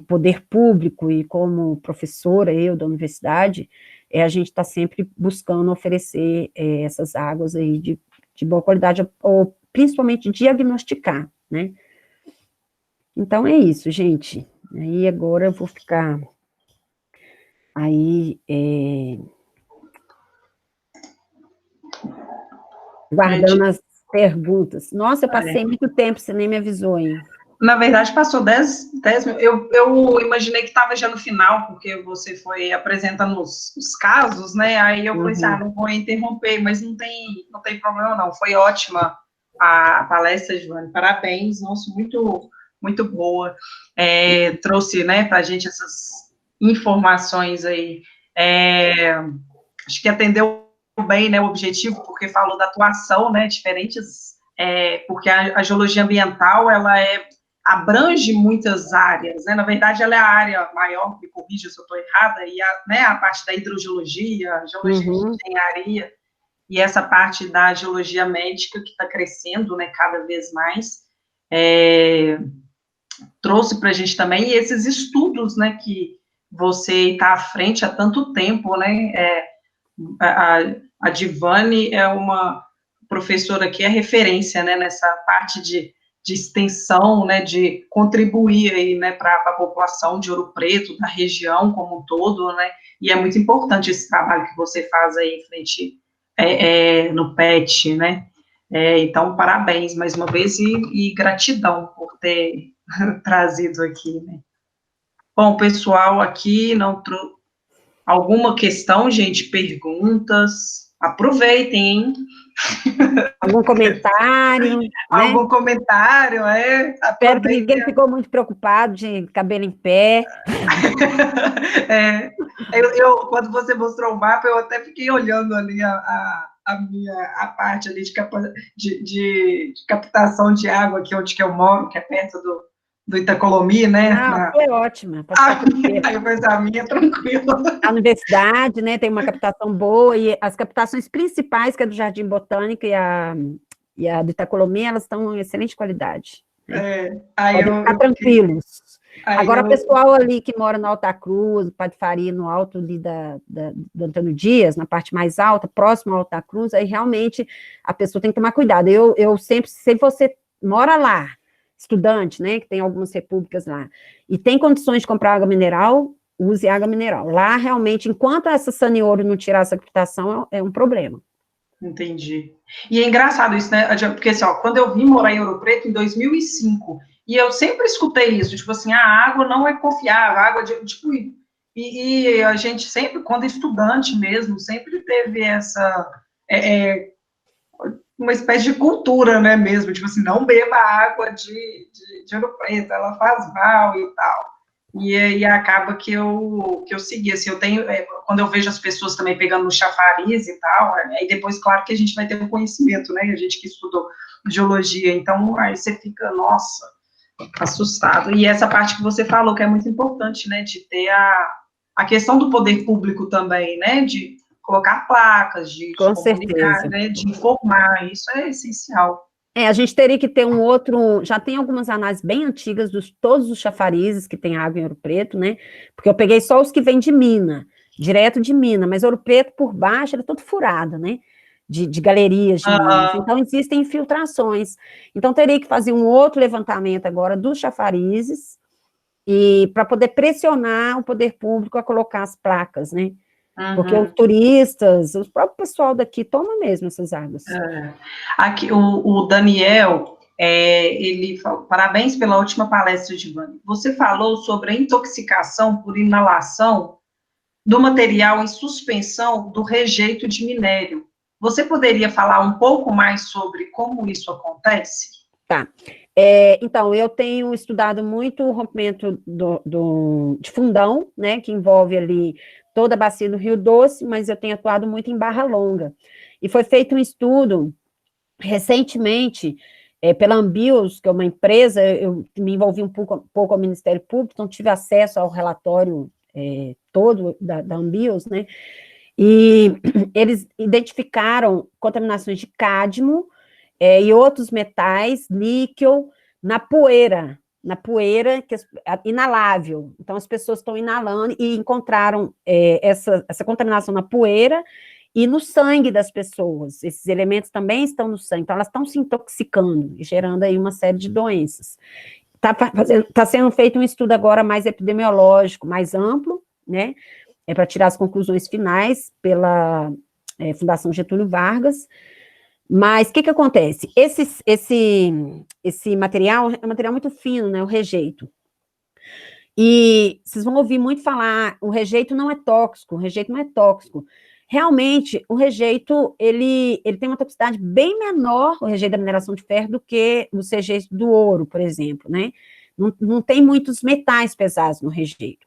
poder público e como professora, eu, da universidade, a gente está sempre buscando oferecer essas águas aí de boa qualidade, ou principalmente diagnosticar, né? Então, é isso, gente. Aí, agora eu vou ficar aí guardando as perguntas. Nossa, eu passei muito tempo, você nem me avisou, hein? Na verdade, passou 10 minutos. Eu imaginei que estava já no final, porque você foi apresentando os casos, né? Aí eu falei assim, não vou interromper, mas não tem problema, não. Foi ótima a palestra, Giovanni. Parabéns, nossa, muito, muito boa. Trouxe, né, para a gente essas informações aí. Acho que atendeu bem, né, o objetivo, porque falou da atuação, né, diferentes, porque a geologia ambiental, ela abrange muitas áreas, né, na verdade, ela é a área maior, me corrija se eu estou errada, e a parte da hidrogeologia, a geologia de engenharia, e essa parte da geologia médica, que está crescendo, né, cada vez mais, trouxe para a gente também, e esses estudos, né, que você está à frente há tanto tempo, né, a Divane é uma professora que é referência, né, nessa parte de extensão, né, de contribuir aí, né, para a população de Ouro Preto, da região como um todo, né, e é muito importante esse trabalho que você faz aí em frente no PET, né, então, parabéns mais uma vez e gratidão por ter trazido aqui, né. Bom, pessoal, aqui não alguma questão, gente, perguntas, aproveitem, hein? Algum comentário, né? Algum comentário, Espero que ninguém ficou muito preocupado de cabelo em pé. Quando você mostrou o mapa, eu até fiquei olhando ali a parte ali de captação de água aqui onde que eu moro, que é perto do Itacolomi, né? Foi ótima. A minha é tranquila. A universidade, né, tem uma captação boa, e as captações principais, que é do Jardim Botânico e a do Itacolomi, elas estão em excelente qualidade. Né? Podem ficar tranquilos. Agora, o pessoal ali que mora no Alta Cruz, Patifaria, no alto ali do Antônio Dias, na parte mais alta, próximo ao Alta Cruz, aí realmente a pessoa tem que tomar cuidado. Eu sempre, se você mora lá, estudante, né, que tem algumas repúblicas lá, e tem condições de comprar água mineral, use água mineral. Lá, realmente, enquanto essa Sanioro não tirar essa captação, é um problema. Entendi. E é engraçado isso, né? Porque, assim, quando eu vim morar em Ouro Preto, em 2005, e eu sempre escutei isso, tipo assim, a água não é confiável, a água, tipo, e a gente sempre, quando estudante mesmo, sempre teve uma espécie de cultura, né, mesmo, tipo assim, não beba água de Ouro Preto, ela faz mal e tal. E aí acaba que eu segui, assim, eu tenho, quando eu vejo as pessoas também pegando no chafariz e tal, aí depois, claro que a gente vai ter um conhecimento, né, a gente que estudou geologia, então aí você fica, nossa, assustado. E essa parte que você falou, que é muito importante, né, de ter a questão do poder público também, né, de colocar placas, de comunicar, né, de informar, isso é essencial. A gente teria que ter um outro, já tem algumas análises bem antigas dos todos os chafarizes que tem água em Ouro Preto, né, porque eu peguei só os que vêm de mina, direto de mina, mas Ouro Preto por baixo, ele é todo furado, né, de galerias de minas, então existem infiltrações, então teria que fazer um outro levantamento agora dos chafarizes, e para poder pressionar o poder público a colocar as placas, né, porque os turistas, o próprio pessoal daqui toma mesmo essas águas. Aqui, o Daniel, ele falou, parabéns pela última palestra, Divani. Você falou sobre a intoxicação por inalação do material em suspensão do rejeito de minério. Você poderia falar um pouco mais sobre como isso acontece? Tá. Então, eu tenho estudado muito o rompimento de fundão, né, que envolve ali toda a bacia do Rio Doce, mas eu tenho atuado muito em Barra Longa. E foi feito um estudo recentemente pela Ambios, que é uma empresa, eu me envolvi um pouco ao Ministério Público, então tive acesso ao relatório todo da Ambios, né, e eles identificaram contaminações de cádmio e outros metais, níquel, na poeira, que inalável. Então, as pessoas estão inalando e encontraram essa contaminação na poeira e no sangue das pessoas. Esses elementos também estão no sangue, então elas estão se intoxicando e gerando aí uma série de doenças. Está sendo feito um estudo agora mais epidemiológico, mais amplo, né, para tirar as conclusões finais pela Fundação Getúlio Vargas. Mas o que acontece? Esse material é um material muito fino, né, o rejeito. E vocês vão ouvir muito falar, o rejeito não é tóxico, Realmente, o rejeito, ele tem uma toxicidade bem menor, o rejeito da mineração de ferro, do que os rejeitos do ouro, por exemplo, né? Não tem muitos metais pesados no rejeito.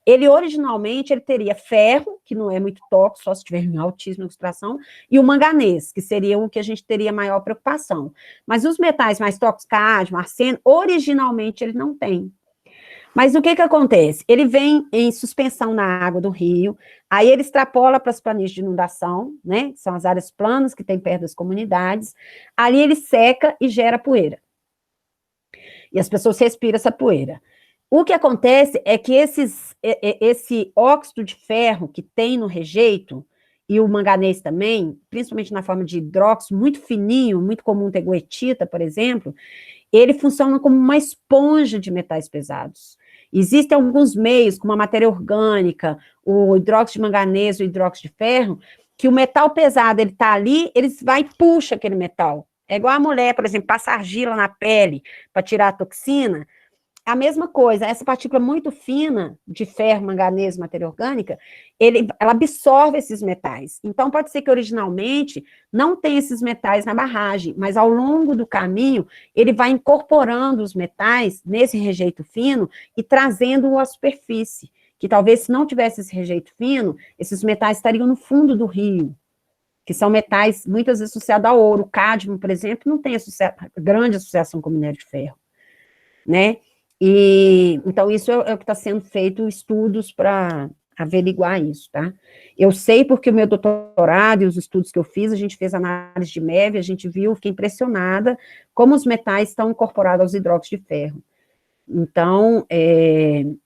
Ele, originalmente, ele teria ferro, que não é muito tóxico, só se tiver em altíssima concentração, e o manganês, que seria o que a gente teria maior preocupação. Mas os metais mais tóxicos, cádmio, arsênio, originalmente ele não tem. Mas o que acontece? Ele vem em suspensão na água do rio, aí ele extrapola para as planícies de inundação, né? São as áreas planas que tem perto das comunidades. Ali ele seca e gera poeira. E as pessoas respiram essa poeira. O que acontece é que esse óxido de ferro que tem no rejeito, e o manganês também, principalmente na forma de hidróxido, muito fininho, muito comum ter goetita, por exemplo, ele funciona como uma esponja de metais pesados. Existem alguns meios, como a matéria orgânica, o hidróxido de manganês, o hidróxido de ferro, que o metal pesado, ele está ali, ele vai e puxa aquele metal. É igual a mulher, por exemplo, passa argila na pele para tirar a toxina, a mesma coisa, essa partícula muito fina de ferro, manganês, matéria orgânica, ela absorve esses metais. Então, pode ser que originalmente não tenha esses metais na barragem, mas ao longo do caminho, ele vai incorporando os metais nesse rejeito fino e trazendo-o à superfície, que talvez se não tivesse esse rejeito fino, esses metais estariam no fundo do rio, que são metais muitas vezes associados ao ouro. O cádmio, por exemplo, não tem grande associação com o minério de ferro, né? E, então, isso é o que está sendo feito, estudos para averiguar isso, tá? Eu sei porque o meu doutorado e os estudos que eu fiz, a gente fez análise de MEV, a gente viu, fiquei impressionada como os metais estão incorporados aos hidróxidos de ferro. Então,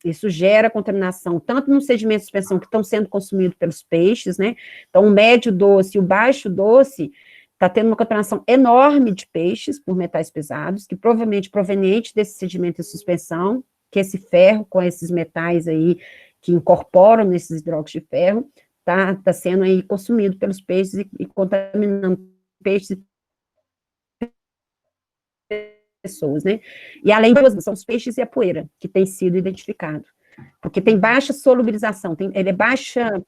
isso gera contaminação, tanto nos sedimentos de suspensão que estão sendo consumidos pelos peixes, né? Então, o médio doce e o baixo doce está tendo uma contaminação enorme de peixes por metais pesados, que provavelmente proveniente desse sedimento de suspensão, que esse ferro com esses metais aí que incorporam nesses hidróxidos de ferro, tá sendo aí consumido pelos peixes e contaminando peixes e pessoas, né? E além disso, são os peixes e a poeira que tem sido identificado, porque tem baixa solubilização, ele é baixa,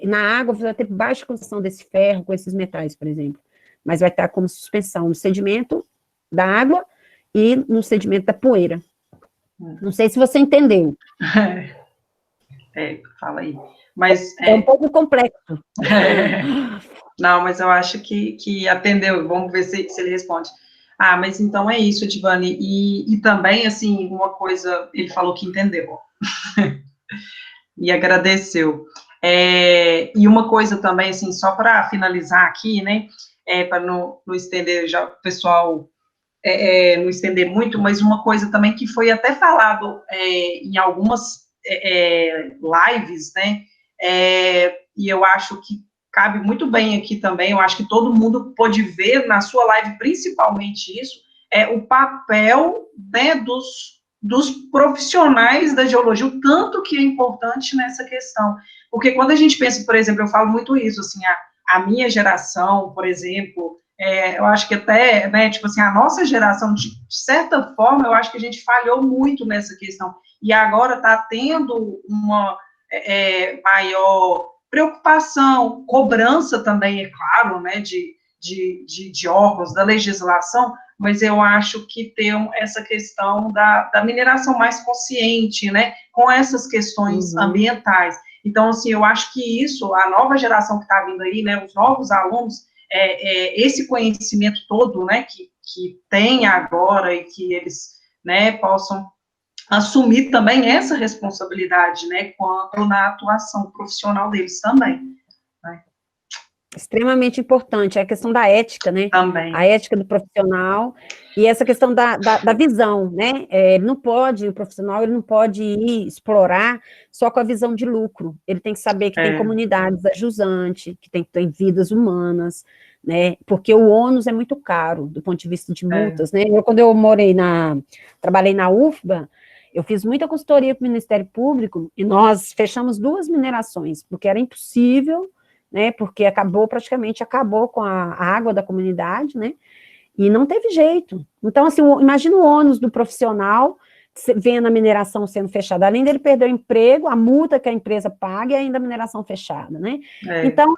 na água vai ter baixa concentração desse ferro com esses metais, por exemplo, mas vai estar como suspensão no sedimento da água e no sedimento da poeira. Não sei se você entendeu. Fala aí. Mas, é um pouco complexo. Não, mas eu acho que atendeu. Vamos ver se ele responde. Ah, mas então é isso, Edivane. E também, assim, uma coisa, ele falou que entendeu. E agradeceu. E uma coisa também, assim, só para finalizar aqui, né, para não estender já o pessoal, não estender muito, mas uma coisa também que foi até falado em algumas lives, né, e eu acho que cabe muito bem aqui também, eu acho que todo mundo pôde ver na sua live, principalmente isso, o papel, né, dos profissionais da geologia, o tanto que é importante nessa questão, porque quando a gente pensa, por exemplo, eu falo muito isso, assim, a minha geração, por exemplo, eu acho que até, né, tipo assim, a nossa geração, de certa forma, eu acho que a gente falhou muito nessa questão, e agora está tendo uma maior preocupação, cobrança também, é claro, né, de órgãos, da legislação, mas eu acho que tem essa questão da mineração mais consciente, né, com essas questões ambientais. Então, assim, eu acho que isso, a nova geração que está vindo aí, né, os novos alunos, esse conhecimento todo, né, que tem agora e que eles, né, possam assumir também essa responsabilidade, né, quanto na atuação profissional deles também. Né? Extremamente importante, é a questão da ética, né? Também. A ética do profissional e essa questão da visão, né? O profissional ele não pode ir explorar só com a visão de lucro, ele tem que saber que tem comunidades ajusantes, que tem vidas humanas, né? Porque o ônus é muito caro do ponto de vista de multas, né? Quando eu trabalhei na UFBA, eu fiz muita consultoria para o Ministério Público e nós fechamos 2 minerações, porque era impossível, né, porque praticamente acabou com a água da comunidade, né, e não teve jeito. Então, assim, imagina o ônus do profissional vendo a mineração sendo fechada, além dele perder o emprego, a multa que a empresa paga e ainda a mineração fechada, né. Então,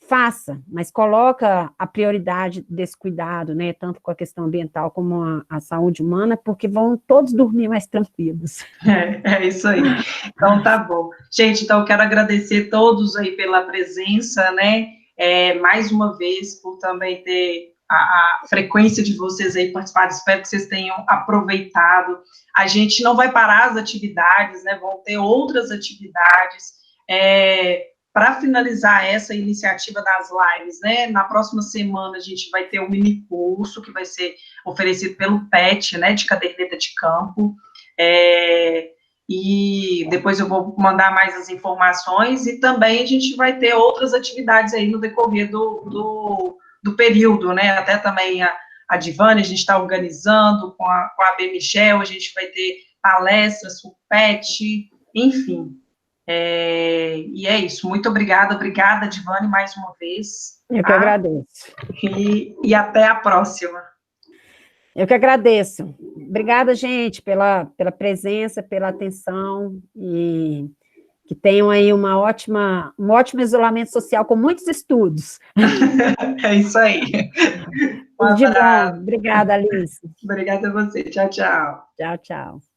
faça, mas coloca a prioridade desse cuidado, né, tanto com a questão ambiental como a saúde humana, porque vão todos dormir mais tranquilos. É isso aí. Então, tá bom. Gente, então, eu quero agradecer todos aí pela presença, né, mais uma vez, por também ter a frequência de vocês aí participarem, espero que vocês tenham aproveitado. A gente não vai parar as atividades, né, vão ter outras atividades, para finalizar essa iniciativa das lives, né, na próxima semana a gente vai ter um mini curso que vai ser oferecido pelo PET, né, de caderneta de campo, e depois eu vou mandar mais as informações, e também a gente vai ter outras atividades aí no decorrer do período, né, até também a Divane, a gente está organizando com a B. Michel, a gente vai ter palestras com o PET, enfim. E é isso, muito obrigada, Divane, mais uma vez. Eu que agradeço. E até a próxima. Eu que agradeço. Obrigada, gente, pela presença, pela atenção, e que tenham aí um ótimo isolamento social com muitos estudos. É isso aí. Tudo de bom. Obrigada, Alice. Obrigada a você. Tchau, tchau. Tchau, tchau.